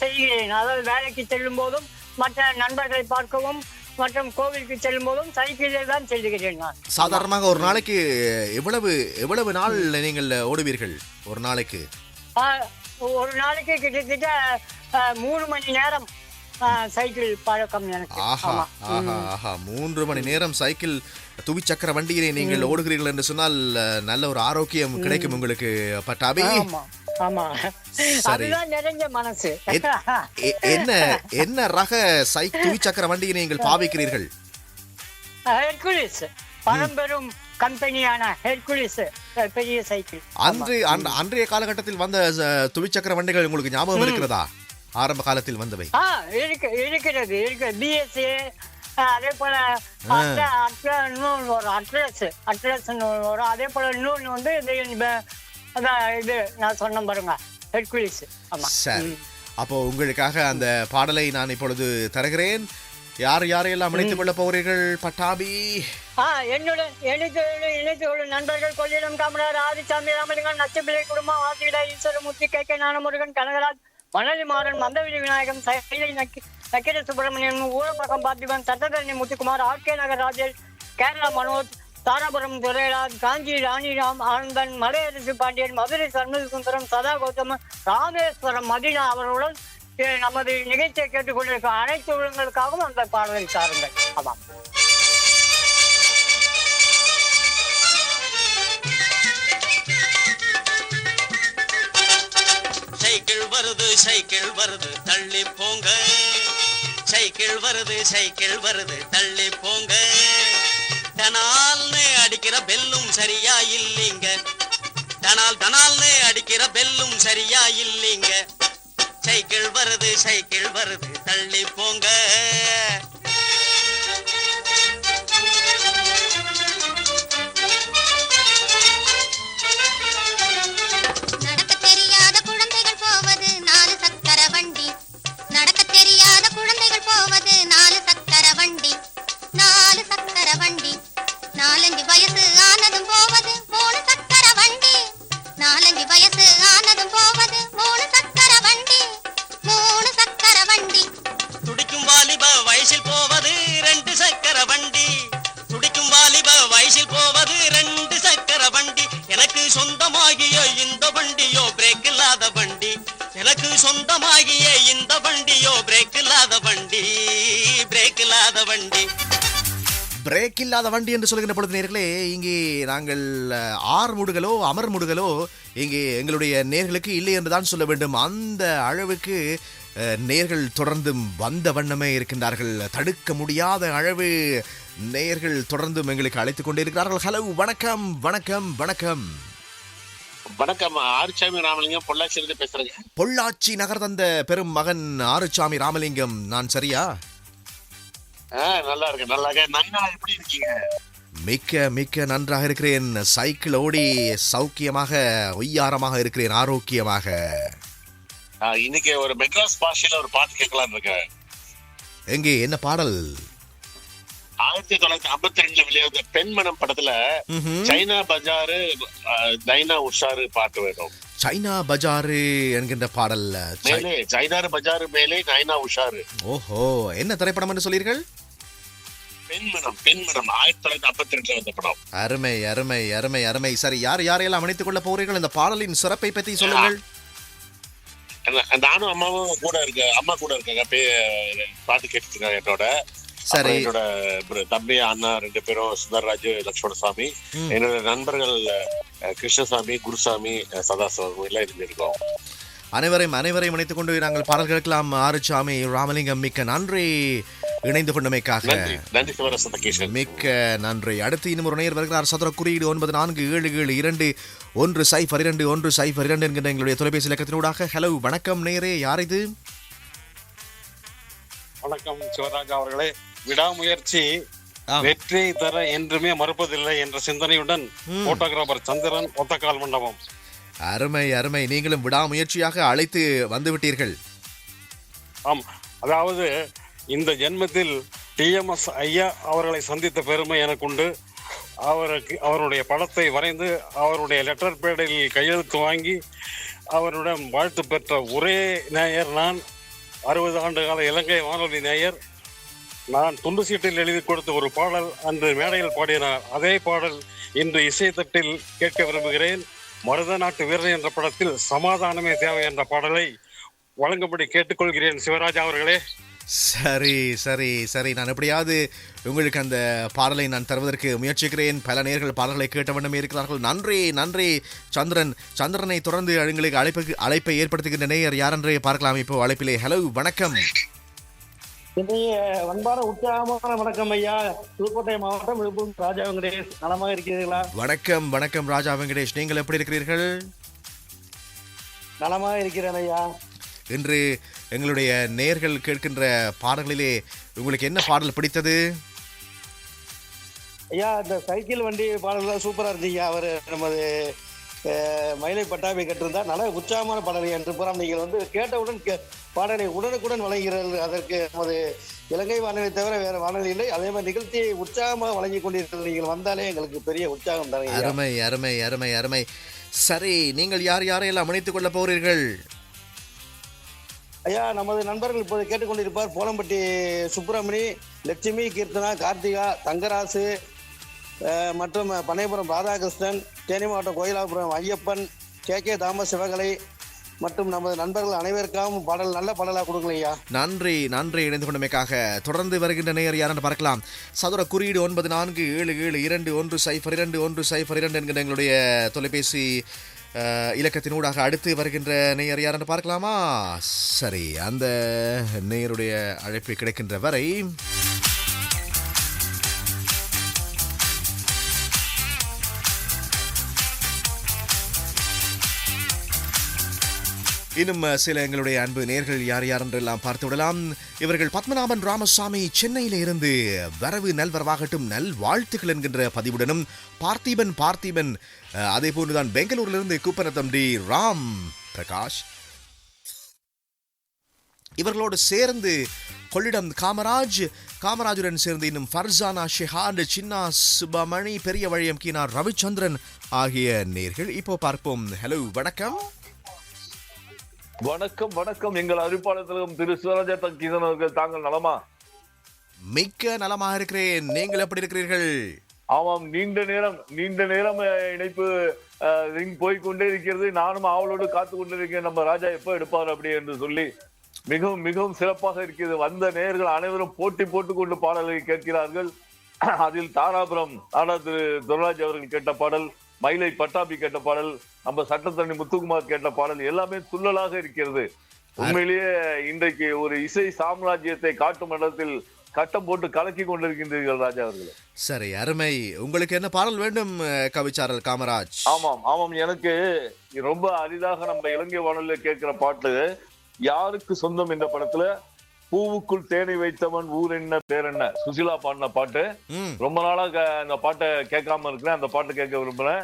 S12: செய்கிறேன். அதாவது வேலைக்கு செல்லும் போதும் மற்ற நண்பர்களை பார்க்கவும் மற்றும் கோவிலுக்கு செல்லும் போதும் சைக்கிளில் தான் செல்கிறேன். நான்
S1: சாதாரணமாக ஒரு நாளைக்கு எவ்வளவு நாள் நீங்கள் ஓடுவீர்கள்? ஒரு நாளைக்கு
S12: கிட்டத்தட்ட 3 மணி நேரம் சைக்கிள் பழக்கம் எனக்கு.
S1: 3 மணி நேரம் சைக்கிள் துவிச்சக்கர வண்டியிலே நீங்கள் ஓடுகிறீர்கள் என்று சொன்னால் நல்ல ஒரு ஆரோக்கியம் கிடைக்கும் உங்களுக்கு பட்டாபி.
S12: நிறைஞ்ச மனசு.
S1: என்ன ரக துவிச்சக்கர வண்டியை நீங்கள் பாவிக்கிறீர்கள்?
S12: ஹெர்குலிஸ், பரம்பெரும் கம்பெனியான ஹெர்குலிஸ் பெரிய சைக்கிள்.
S1: அன்றைய காலகட்டத்தில் வந்த துவிச்சக்கர வண்டிகள் உங்களுக்கு ஞாபகம் இருக்கிறதா? ஆரம்ப காலத்தில் வந்தவை
S12: இருக்கிறது. பிஎஸ்சி, அதே போல அட்ரஸ் வரும். அதே போல இன்னொன்று வந்து இது நான் சொன்ன பாருங்க, ஹெர்குலிஸ்.
S1: சரி, அப்போ உங்களுக்காக அந்த பாடலை நான் இப்பொழுது தருகிறேன். யாரையெல்லாம் இணைத்துக் கொள்ள போகிறீர்கள் பட்டாபி?
S12: என்னுடன் இணைத்து கொள்ளும் நண்பர்கள் கொள்ளிடம் காமராஜ், ஆதிசாமி, ராமலிங்கம், நச்சப்பிள்ளை குடும்பம், ஆசிரியர் ஈஸ்வரமூர்த்தி, கே நானமுருகன், கனகராஜ், மணலி மாறன், மந்தவெளி விநாயகம், சைலை நக்கீர சுப்பிரமணியன், ஊரப்பக்கம் பார்த்திபன், சட்டத்தரணி முத்துக்குமார், ஆர்கே நகர் ராஜேஷ், கேரளா மனோஜ், தாராபுரம் துரைராஜ், காஞ்சி ராணிராம், ஆனந்தன், மலையரசு பாண்டியன், மதுரை சண்முக சுந்தரம், சதா கௌதமன், ராமேஸ்வரம் மதினா அவர்களுடன் நமது நிகழ்ச்சியை கேட்டுக்கொண்டிருக்க அனைத்து உள்ளங்களுக்காகவும் அந்த பாடலை சாருங்கள். ஆமாம்.
S13: சைக்கிள் வருது சைக்கிள் வருது தள்ளி போங்க, சைக்கிள் வருது சைக்கிள் வருது தள்ளி போங்க, டனால்னு அடிக்கிற பெல்லும் சரியா இல்லைங்க, டனால்னு அடிக்கிற பெல்லும் சரியா இல்லைங்க, சைக்கிள் வருது தள்ளி போங்க.
S14: நடக்க தெரியாத குழந்தைகள் போவது 4 சக்கர வண்டி, நடக்க தெரியாத குழந்தைகள் போவது 4 சக்கர வண்டி, 4 சக்கர வண்டி, 4-5 வயசு ஆனதும் போவது 3 சக்கர வண்டி, 4-5 வயசு ஆனதும் போவது 3 சக்கர வண்டி, 3 சக்கர வண்டி.
S13: துடிக்கும் வாலிப வயசில் போவது 2 சக்கர வண்டி, துடிக்கும் வாலிப வயசில் போவது 2 சக்கர வண்டி, எனக்கு சொந்தமாகிய இந்த வண்டியோ பிரேக் இல்லாத வண்டி, எனக்கு சொந்தமாகிய இந்த வண்டியோ பிரேக் இல்லாத வண்டி, பிரேக் இல்லாத வண்டி.
S1: பிரேக் இல்லாத வண்டி என்று சொல்கின்ற பொழுது நேர்களே, இங்கே நாங்கள் ஆர்முடுகளோ அமர்முடுகளோ இங்கே எங்களுடைய நேர்களுக்கு இல்லை என்றுதான் சொல்ல வேண்டும். அந்த அளவுக்கு நேர்கள் தொடர்ந்தும் வந்த வண்ணமே இருக்கின்றார்கள். தடுக்க முடியாத அளவு நேர்கள் தொடர்ந்தும் எங்களுக்கு அழைத்துக் கொண்டே இருக்கிறார்கள். ஹலோ, வணக்கம் வணக்கம் வணக்கம்
S8: வணக்கம். ஆறுசாமி ராமலிங்கம் பொள்ளாச்சியிலிருந்து பேசுறேங்க.
S1: பொள்ளாச்சி நகர் தந்த பெரும் மகன் ஆறுசாமி ராமலிங்கம், நான் சரியா?
S8: நல்லா இருக்கேன், நல்லா இருக்கேன். நன்னா, எப்படி இருக்கீங்க?
S1: மிக்க மிக்க நன்றாக இருக்கிறேன். சைக்கிள் ஓடி சௌக்கியமாக ஒய்யாரமாக இருக்கிறேன், ஆரோக்கியமாக.
S8: இன்னைக்கு ஒரு மெட்ராஸ் பாஷையில ஒரு பாட்டு கேட்கலாம் இருக்கேன்.
S1: எங்கே, என்ன பாடல்?
S8: 1952 வெளியான பெண்மனம் படத்துல சைனா பஜாரு நைனா உஷாரு பாட்டு வேணும்.
S1: சைனா பஜாரு என்கின்ற பாடல்.
S8: மேலே சைனா பஜாரு மேலே நைனா உஷாரு.
S1: ஓஹோ, என்ன திரைப்படம் என்று சொல்றீர்கள்?
S8: பெண்மனம் 1952 வந்த படம்.
S1: அருமை அருமை அருமை அருமை. சரி, யாரையெல்லாம் அணைத்துக் கொள்ள போறீர்கள்? இந்த பாடலின் சிறப்பை பற்றி சொல்லுங்கள்.
S8: நானும் அம்மாவும் கூட அம்மா கூட இருக்காங்க, பாட்டு கேட்டு இருக்காங்க என்னோட.
S1: சரி,
S8: என்னோட தம்பி அண்ணா 2 பேரும் சுந்தரராஜ், லட்சுமணசாமி, என்னோட நண்பர்கள் கிருஷ்ணசாமி, குருசாமி, சதாசிவம் எல்லாம் இருந்திருக்கோம்.
S1: அனைவரையும் இணைத்துக் கொண்டு நாங்கள் பாடல் கேட்கலாம். ஆறுசாமி ராமலிங்கம், மிக்க நன்றி இணைந்து கொண்டமைக்காக.
S8: நன்றி சிவராசன்,
S1: மிக்க நன்றி. அடுத்து இன்னும் ஒரு நேயர் வருகிறார். சதுர குறியீடு 947721021022 என்கிற எங்களுடைய தொலைபேசி இலக்கத்தினூடாக. ஹலோ, வணக்கம் நேரே, யார் இது?
S15: வணக்கம் சிவராஜா அவர்களே. விடாமுயற்சி வெற்றி தர என்றுமே மறுப்பதில்லை என்ற சிந்தனையுடன் போட்டோகிராபர் சந்திரன், ஒத்தக்கால் மண்டபம்.
S1: அருமை அருமை. நீங்களும் விடாமுயற்சியாக அழைத்து வந்துவிட்டீர்கள்.
S15: ஆம், அதாவது இந்த ஜென்மத்தில் TMS ஐயா அவர்களை சந்தித்த பெருமை எனக்குண்டு. அவருடைய படத்தை வரைந்து அவருடைய லெட்டர் பேடில் கையெழுத்து வாங்கி அவருடன் வாழ்த்து பெற்ற ஒரே நேயர் நான். 60 ஆண்டு கால இலங்கை வானொலி நேயர். நான் துண்டு சீட்டில் எழுதி கொடுத்த ஒரு பாடல் அன்று மேடையில் பாடினார். அதே பாடல் இன்று இசைத்தட்டில் கேட்க விரும்புகிறேன். மருத நாட்டு வீரர் என்ற படத்தில் சமாதானமே தேவை என்ற பாடலை வழங்கும்படி கேட்டுக்கொள்கிறேன் சிவராஜா அவர்களே.
S1: சரி சரி சரி, நான் எப்படியாவது உங்களுக்கு அந்த பாடலை நான் தருவதற்கு முயற்சிக்கிறேன். பல நேயர்கள் பாடல்களை கேட்ட வண்ணமே இருக்கிறார்கள். நன்றி நன்றி சந்திரனை தொடர்ந்து எங்களுக்கு அழைப்பை ஏற்படுத்துகின்ற நேயர் யாரென்றே பார்க்கலாம். இப்போ அழைப்பிலே. ஹலோ, வணக்கம்.
S16: அன்பான உற்சாகமான வணக்கம் ஐயா. புதுக்கோட்டை மாவட்டம் விழுப்புரம் ராஜா வெங்கடேஷ். நலமாக இருக்கிறீர்களா?
S1: வணக்கம் வணக்கம் ராஜா வெங்கடேஷ், நீங்கள் எப்படி இருக்கிறீர்கள்?
S16: நலமாக இருக்கிறேன் ஐயா.
S1: இன்று எங்களுடைய நேயர்கள் கேட்கின்ற பாடல்களிலே உங்களுக்கு என்ன பாடல் பிடித்தது?
S16: ஐயா, இந்த சைக்கிள் வண்டி பாடல்கள் சூப்பரா இருந்தீங்க. அவர் நமது மயிலை பட்டாபி கேட்டிருந்தார். நல்ல உற்சாகமான பாடலை என்று புறம் நீங்கள் வந்து கேட்டவுடன் பாடலை உடனுக்குடன் வழங்குகிறது. அதற்கு நமது இலங்கை வானொலி தவிர வேற வானொலி இல்லை. அதே மாதிரி நிகழ்ச்சியை உற்சாகமாக வழங்கி கொண்டிருக்கிறது. நீங்கள் வந்தாலே எங்களுக்கு பெரிய உற்சாகம் தரீங்க.
S1: அருமை அருமை அருமை அருமை. சரி, நீங்கள் யார் யாரையெல்லாம் இணைத்துக் கொள்ள போகிறீர்கள்?
S16: ஐயா, நமது நண்பர்கள் இப்போது கேட்டுக்கொண்டிருப்பார். போலம்பட்டி சுப்பிரமணி, லட்சுமி, கீர்த்தனா, கார்த்திகா, தங்கராசு மற்றும் பனையபுரம் ராதாகிருஷ்ணன், தேனி மாவட்டம் கோயிலாபுரம் ஐயப்பன், கே தாமஸ் சிவகலை மற்றும் நமது நண்பர்கள் அனைவருக்காகவும் பாடல் நல்ல பாடலாக கொடுக்கல ஐயா.
S1: நன்றி நன்றி இணைந்து கொண்டமைக்காக. தொடர்ந்து வருகின்ற நேயர் யாரென்று பார்க்கலாம். சதுர குறியீடு 947721021002 என்கிற எங்களுடைய தொலைபேசி இலக்கத்தினூடாக அடுத்து வருகின்ற நேயர் யாரென்று பார்க்கலாமா? சரி, அந்த நேயருடைய அழைப்பு கிடைக்கின்ற வரை இன்னும் சில எங்களுடைய அன்பு நேயர்கள் யார் யாரென்றெல்லாம் பார்த்து விடலாம். இவர்கள் பத்மநாபன் ராமசாமி சென்னையில இருந்து வரவு நல்வரவாகட்டும் நல் வாழ்த்துக்கள் என்கின்ற பதிவுடனும், பார்த்திபன் அதே போன்றுதான் பெங்களூரிலிருந்து கூப்பனத்தம் டி ராம் பிரகாஷ், இவர்களோடு சேர்ந்து கொள்ளிடம் காமராஜுடன் சேர்ந்து இன்னும் ஃபர்சானா ஷெஹாட், சின்னா சுபமணி, பெரிய வழியம் கீனா ரவிச்சந்திரன் ஆகிய நேயர்கள். இப்போ பார்ப்போம். ஹலோ, வணக்கம்.
S17: வணக்கம் வணக்கம். எங்கள் அறிவிப்பாளர்களும் திரு சிவராஜா தங்கீசன் அவர்கள், தாங்கள் நலமா?
S1: மிக்க நலமாக இருக்கிறேன். நீங்கள் எப்படி இருக்கிறீர்கள்?
S17: ஆமாம், நீண்ட நேரம் இணைப்பு ரிங் போய்கொண்டே இருக்கிறது. நானும் அவளோடு காத்து கொண்டிருக்கேன், நம்ம ராஜா எப்ப எடுப்பார் அப்படி என்று சொல்லி. மிகவும் மிகவும் சிறப்பாக இருக்கிறது. வந்த நேயர்கள் அனைவரும் போட்டி போட்டுக்கொண்டு பாடல்களை கேட்கிறார்கள். அதில் தாராபுரம் திரு துரராஜ் அவர்கள் கேட்ட பாடல், மயிலை பட்டாபி கேட்ட பாடல், நம்ம சட்டத்தரணி முத்துக்குமார் கேட்ட பாடல் எல்லாமே துள்ளலாக இருக்கிறது. உண்மையிலேயே இன்றைக்கு ஒரு இசை சாம்ராஜ்யத்தை காட்டும் இடத்தில் கட்டம் போட்டு கலக்கி கொண்டிருக்கின்றீர்கள் ராஜா அவர்களே.
S1: சரி, அருமை. உங்களுக்கு என்ன பாடல் வேண்டும் கவிச்சாரல் காமராஜ்?
S17: ஆமாம், எனக்கு ரொம்ப அரிதாக நம்ம இலங்கை வானொலியில கேட்கிற பாட்டு யாருக்கு சொந்தம் என்ற படத்துல பூவுக்குள் தேனை வைத்தவன் ஊர் என்ன பேர் என்ன, சுசிலா பாடின பாட்டு. ரொம்ப நாளா அந்த பாட்டை கேட்காம இருக்கிறேன். அந்த பாட்டை கேட்க விரும்புறேன்.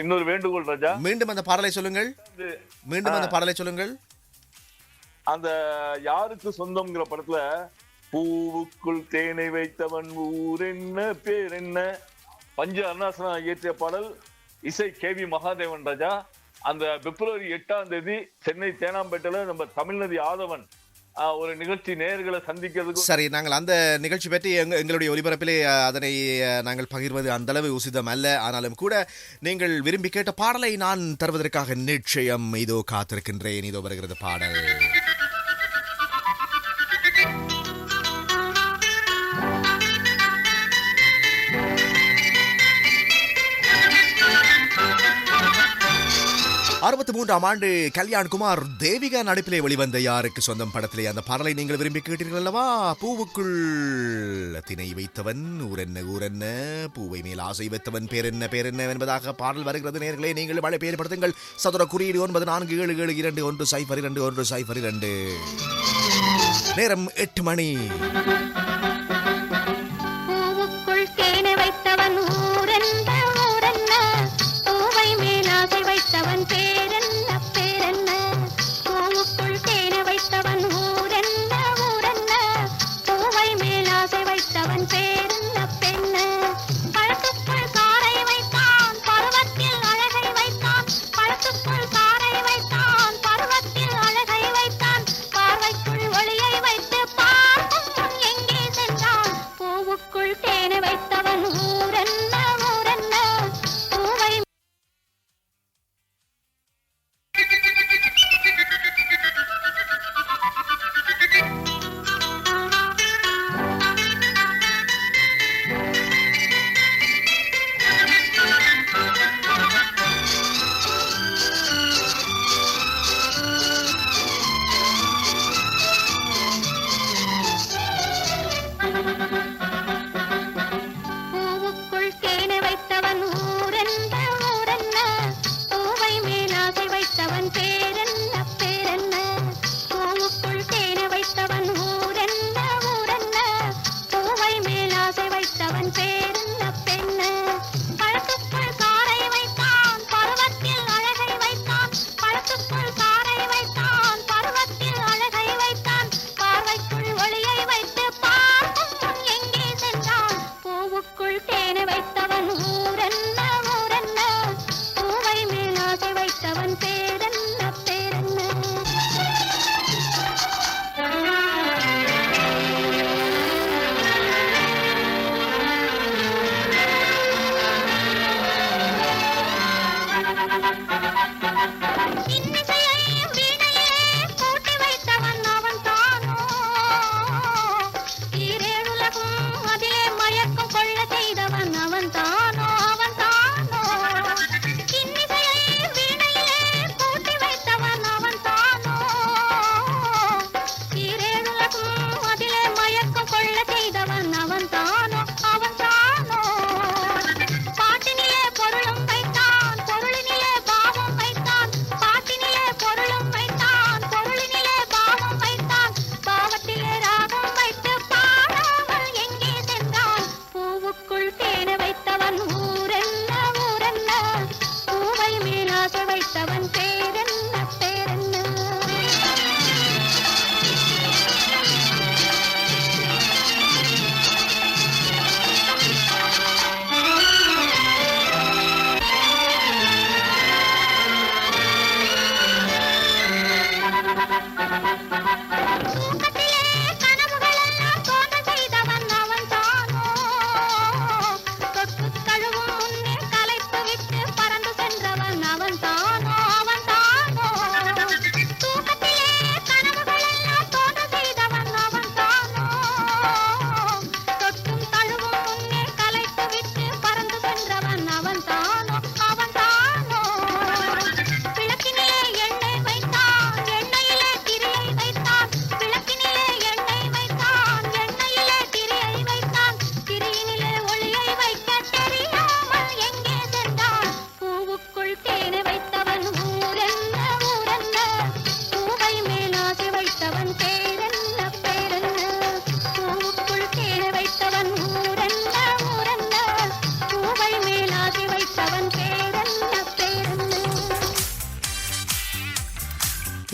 S17: இன்னொரு வேண்டுகோள் ராஜா,
S1: மீண்டும் அந்த பாடலை சொல்லுங்கள்.
S17: அந்த யாருக்கு சொந்தம்ங்கிற படத்துல பூவுக்குள் தேனை வைத்தவன் ஊர் என்ன பேர் என்ன, பஞ்சு அருணாசனா இயற்றிய பாடல், இசை KV மகாதேவன் ராஜா. அந்த பிப்ரவரி 8ஆம் தேதி சென்னை தேனாம்பேட்டையில நம்ம தமிழ்நதி ஆதவன் ஒரு நிகழ்ச்சி நேயர்களை சந்திக்கிறதுக்கு.
S1: சரி, நாங்கள் அந்த நிகழ்ச்சி பற்றி எங்களுடைய ஒலிபரப்பிலே அதனை நாங்கள் பகிர்வது அந்த அளவு உசிதம் அல்ல. ஆனாலும் கூட நீங்கள் விரும்பி கேட்ட பாடலை நான் தருவதற்காக நிச்சயம் இதோ காத்திருக்கின்றேன். இதோ வருகிறது பாடல். ஆம் ஆண்டு கல்யாண்குமார் தேவிகா நடிப்பிலே வெளிவந்த யாருக்கு சொந்தம் படத்திலே அந்த பாடலை நீங்கள் விரும்பி கேட்டீர்கள் அல்லவா? பூவுக்குள் திணை வைத்தவன் ஊரென்ன பூவை மேல் ஆசை வைத்தவன் பேர் என்ன என்பதாக பாடல் வருகிறது. நேயர்களே, நீங்கள் மழை பேர்படுத்துங்கள். சதுர குறியீடு 947721021002. நேரம் 8 மணி.
S9: பூவுக்குள் தேனை வைத்தவன் ஊரென்ன பூவை மேல் ஆசை வைத்தவன் பேரென்ன பூவுக்குள் தேனை வைத்தவன் ஊரென்ன பூவை மேல் ஆசை வைத்தவன் பேரென்ன பழத்துக்குள் காரை வைத்தான் பருவத்தில் அழகை வைத்தான், பழத்துக்குள் காரை வைத்தான் பருவத்தில் அழகை வைத்தான், பார்வைக்குள் ஒளியை வைத்து பார்க்கும் எங்கே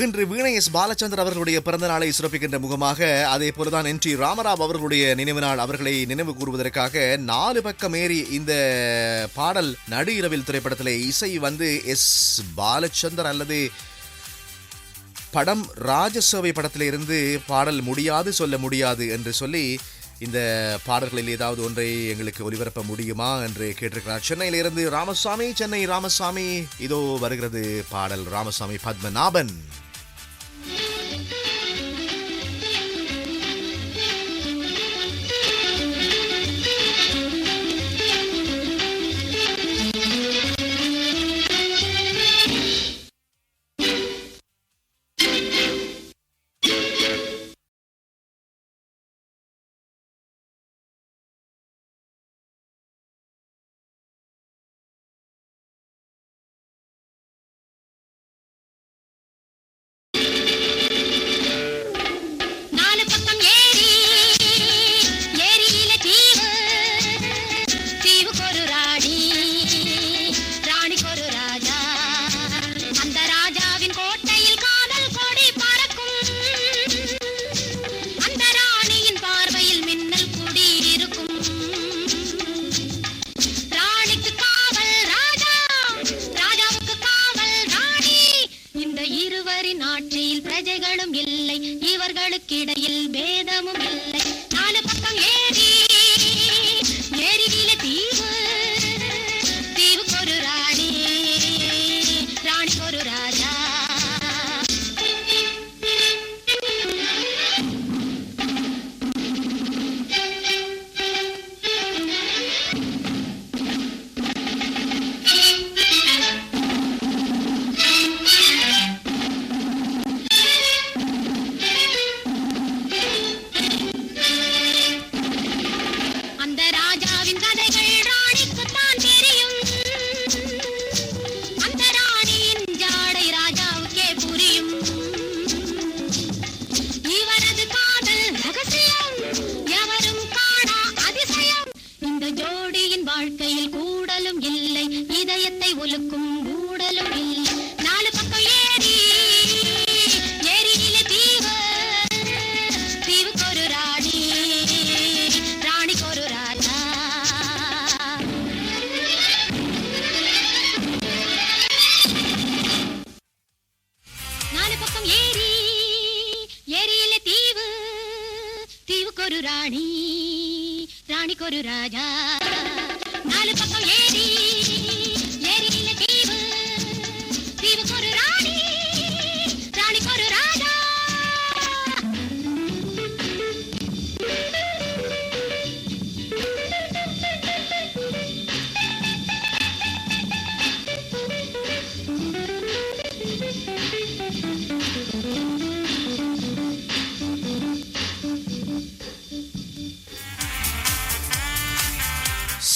S1: இன்று வீணை எஸ் பாலச்சந்தர் அவர்களுடைய பிறந்த நாளை சிறப்பிக்கின்ற முகமாக அதே போலதான் NT ராமராவ் அவர்களுடைய நினைவு நாள் அவர்களை நினைவு கூறுவதற்காக 4 பக்கம் ஏறி இந்த பாடல் நடு இரவில் திரைப்படத்திலே இசை வந்து எஸ் பாலச்சந்தர் அல்லது படம் ராஜசேவை படத்திலே இருந்து பாடல் முடியாது சொல்ல முடியாது என்று சொல்லி இந்த பாடல்களில் ஏதாவது ஒன்றை எங்களுக்கு ஒலிபரப்ப முடியுமா என்று கேட்டிருக்கிறார். சென்னையிலிருந்து ராமசாமி. சென்னை ராமசாமி, இதோ வருகிறது பாடல். ராமசாமி பத்மநாபன்.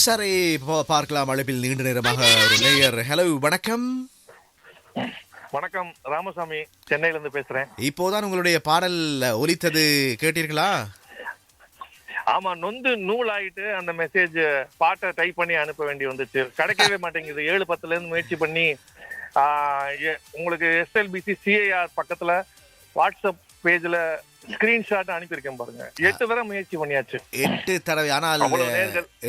S1: சரி, பார்க்கலாம். அழைப்பில் நீண்ட நேரமாக ஒரு நேயர். ஹலோ, வணக்கம்.
S18: வணக்கம், ராமசாமி சென்னையில இருந்து பேசுறேன்.
S1: இப்போதான் உங்களுடைய பாடல் ஒலித்தது, கேட்டீர்களா?
S18: ஆமா, நொந்து நூல் ஆயிட்டு அந்த மெசேஜ் பாட்டை டைப் பண்ணி அனுப்ப வேண்டி வந்துச்சு. கிடைக்கவே மாட்டேங்குது. 7:10 இருந்து முயற்சி பண்ணி உங்களுக்கு SLBC CIR பக்கத்துல வாட்ஸ்அப் பேஜ்ல ஸ்கிரீன்ஷாட் அனுப்பியிருக்கேன் பாருங்க. 8 தடவை முயற்சி பண்ணியாச்சு.
S1: 8 தடவை. ஆனால்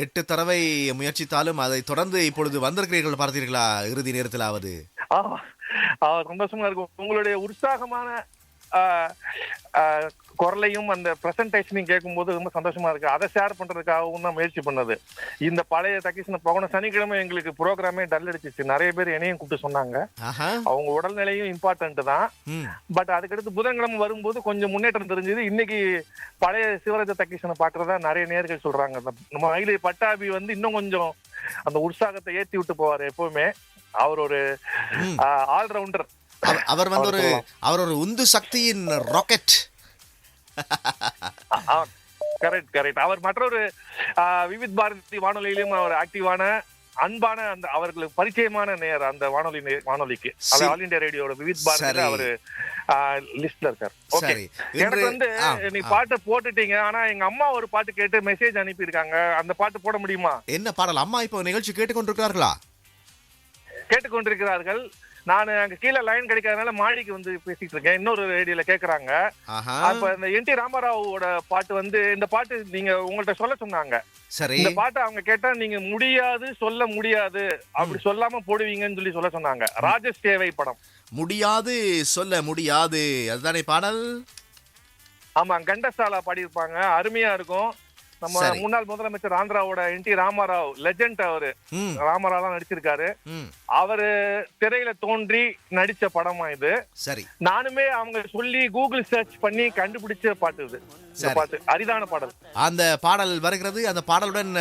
S1: 8 தடவை முயற்சித்தாலும் அதை தொடர்ந்து இப்பொழுது வந்திருக்கிறீர்கள், பார்த்தீர்களா? இறுதி நேரத்தில் ஆவது
S18: சந்தோஷமா இருக்கும். உங்களுடைய உற்சாகமான குரலையும் அந்த பிரசன்டேஷனையும் கேட்கும்போது ரொம்ப சந்தோஷமா இருக்கு. அதை ஷேர் பண்றதுக்காகவும் தான் முயற்சி பண்ணது. இந்த பழைய தக்கிஷனை போன சனிக்கிழமை எங்களுக்கு ப்ரோக்ராமே டல் அடிச்சிச்சு. நிறைய பேர் என்னையும் கூப்பிட்டு சொன்னாங்க. அவங்க உடல்நிலையும் இம்பார்ட்டன்ட் தான். பட் அதுக்கடுத்து புதன்கிழமை வரும்போது கொஞ்சம் முன்னேற்றம் தெரிஞ்சது. இன்னைக்கு பழைய சிவராஜ தக்கிஷனை பாக்குறதா நிறைய நேர்கள் சொல்றாங்க. நம்ம மயிலை பட்டாபி வந்து இன்னும் கொஞ்சம் அந்த உற்சாகத்தை ஏற்றி விட்டு போவாரு எப்பவுமே. அவர் ஒரு ஆல்ரவுண்டர்.
S1: அவர் வந்து ஒரு உந்து சக்தியின் ராக்கெட்.
S18: கரெக்ட். அவர் மற்றொரு விவித் பாரதி வானொலியிலும் அவர் ஆக்டிவான அன்பான அந்த அவர்களுக்கு பரிச்சயமான நேயர் அந்த வானொலிக்கு. ஆல் இந்தியா ரேடியோட விவித் பாரதி அவரு லிஸ்ட்ல இருக்காரு. ஓகே, எனக்கு வந்து நீ பாட்டு போட்டுட்டீங்க. ஆனா எங்க அம்மா ஒரு பாட்டு கேட்டு மெசேஜ் அனுப்பி இருக்காங்க. அந்த பாட்டு போட முடியுமா?
S1: என்ன பாடல்? அம்மா இப்போ நிகழ்ச்சி கேட்டுக்கொண்டிருக்கிறார்களா?
S18: கேட்டுக்கொண்டிருக்கிறார்கள். நான் அங்க கீழே லைன் கிடைக்காதனால மாடிக்கு வந்து பேசிட்டு இருக்கேன். இன்னொரு ரேடியோல கேக்குறாங்க. அப்ப இந்த என்.டி. ராமராவோட பாட்டு வந்து இந்த பாட்டு நீங்க உங்கள்ட்ட சொல்ல சொன்னாங்க.
S1: சரி.
S18: இந்த பாட்டை அவங்க கேட்டா நீங்க முடியாது சொல்ல முடியாது அப்படி சொல்லாம போடுவீங்கன்னு சொல்ல சொன்னாங்க. ராஜேஷ் தேவை படம்.
S1: முடியாது சொல்ல முடியாது அதுதானே பாடல்?
S18: ஆமா, கண்டசாலா பாடியிருப்பாங்க. அருமையா இருக்கும். நம்ம முன்னாள் முதலமைச்சர் ஆந்திராவோட என்.டி. ராமராவ் லெஜெண்ட். அவரு ராமராவ் தான் நடிச்சிருக்காரு. அவரு திரையில தோன்றி நடிச்ச படமா இது.
S1: சரி.
S18: நானுமே அவங்க சொல்லி கூகுள் சர்ச் பண்ணி கண்டுபிடிச்ச பாட்டு இது. பாட்டு அரிதான பாடல்.
S1: அந்த பாடல் வருகிறது. அந்த பாடலுடன்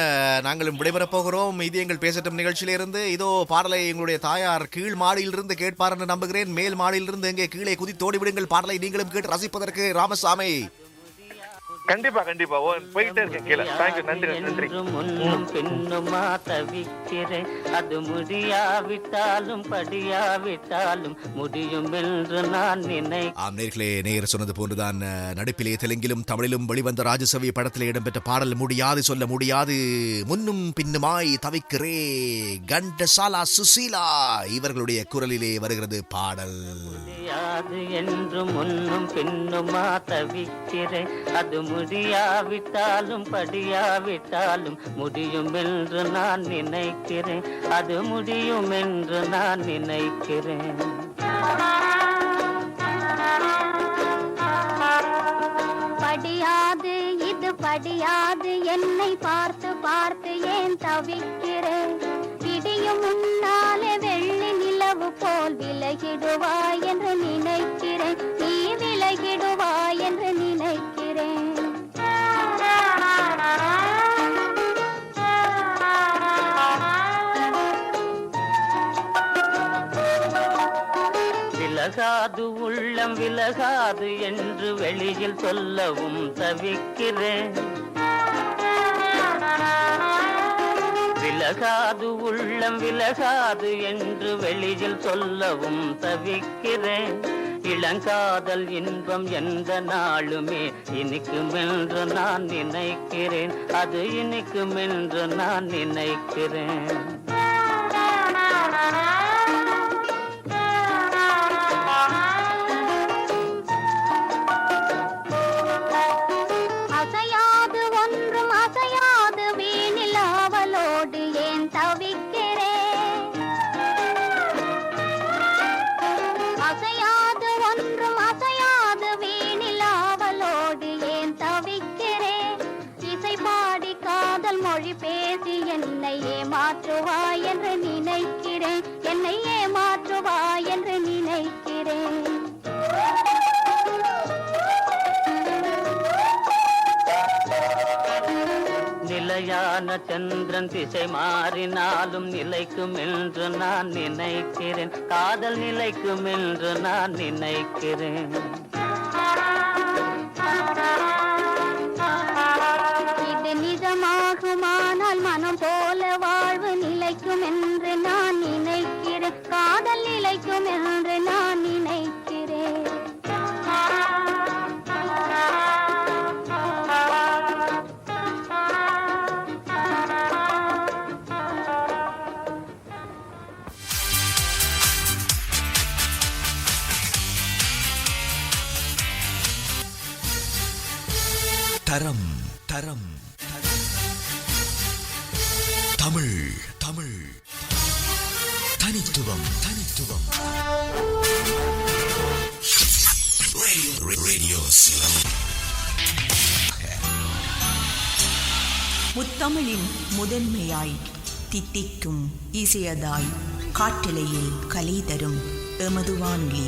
S1: நாங்களும் விடைபெறப் போகிறோம். இது எங்கள் பேசட்டும் நிகழ்ச்சியிலிருந்து. இதோ பாடலை எங்களுடைய தாயார் கீழ் மாடியிலிருந்து கேட்பார் என்று நம்புகிறேன். மேல் மாடியிலிருந்து எங்கே கீழே குதித்தோடி விடுங்கள். பாடலை நீங்களும் கேட்டு ரசிப்பதற்கு. ராமசாமி,
S18: கண்டிப்பா கண்டிப்பா போயிட்டே இருக்கேன் கீழே. தேங்க்யூ, நன்றி.
S19: முன்னும் பின்னுமா தவிக்கிறேன், அது முடியாவிட்டாலும் படியாவிட்டாலும் முடியும் என்று நான் நினை.
S1: நேர்களே, நேயர் சொன்னது போன்றுதான் நடிப்பிலே தெலுங்கிலும் தமிழிலும் வெளிவந்த ராஜசவி படத்திலே இடம்பெற்ற பாடல் முடியாது சொல்ல முடியாது முன்னும் பின்னுமாய் தவிக்கிறே. கண்டசாலா சுசீலா இவர்களுடைய குரலிலே வருகிறது பாடல்.
S19: முடியாது என்று முன்னும் பின்னுமா தவிக்கிறேன், அது முடியாவிட்டாலும் படியாவிட்டாலும் முடியும் என்று நான் நினைக்கிறேன், அது முடியும் என்று நான் நினைக்கிறேன்.
S9: படியாது இது படியாது, என்னை பார்த்து பார்த்து ஏன் தவிக்கிறேன், விடியும் முன்னாலே வெள்ளி நிலவு போல் விலகிடுவாய் என்று நினைக்கிறேன், நீ விலகிடுவாய் என்று நினைக்கிறேன்.
S19: விலகாது உள்ளம் விலகாது என்று வெளியில் சொல்லவும் தவிக்கிறேன், விலகாது உள்ளம் விலகாது என்று வெளியில் சொல்லவும் தவிக்கிறேன். இளங்காதல் இன்பம் எந்த நாளுமே இனிக்கும் என்று நான் நினைக்கிறேன், அது இனிக்கும் என்று நான் நினைக்கிறேன்.
S9: அசையாது ஒன்றும் அசையாது வீணில் அவளோடு ஏன் தவிக்கிறேன், அசையாது ஒன்றும் அசையாது வீணில் அவளோடு ஏன் தவிக்கிறேன். இசை பாடி காதல் மொழி பேசி என்னை ஏமாற்றுவாய் என்று நினைக்கிறேன், என்னை ஏமாற்றுவாய் என்று நினைக்கிறேன்.
S19: நிலையான சந்திரன் திசை மாறினாலும் நிலைக்கும் என்று நான் நினைக்கிறேன், காதல் நிலைக்கும் என்று நான் நினைக்கிறேன்.
S9: இது நிஜமாகுமானால் மனம் போல வாழ்வு நிலைக்கும் என்று நான் நினைக்கிறேன், காதல் நிலைக்கும் என்று நான் நினைக்கிறேன்.
S5: தரம் தரம் தமிழ் தமிழ் தனித்துவம் தனித்துவம் ரேடியோ
S4: முத்தமிழின் முதன்மையாய் தித்திக்கும் இசையதாய் காற்றலையில் கலை தரும் எமது வானொலி.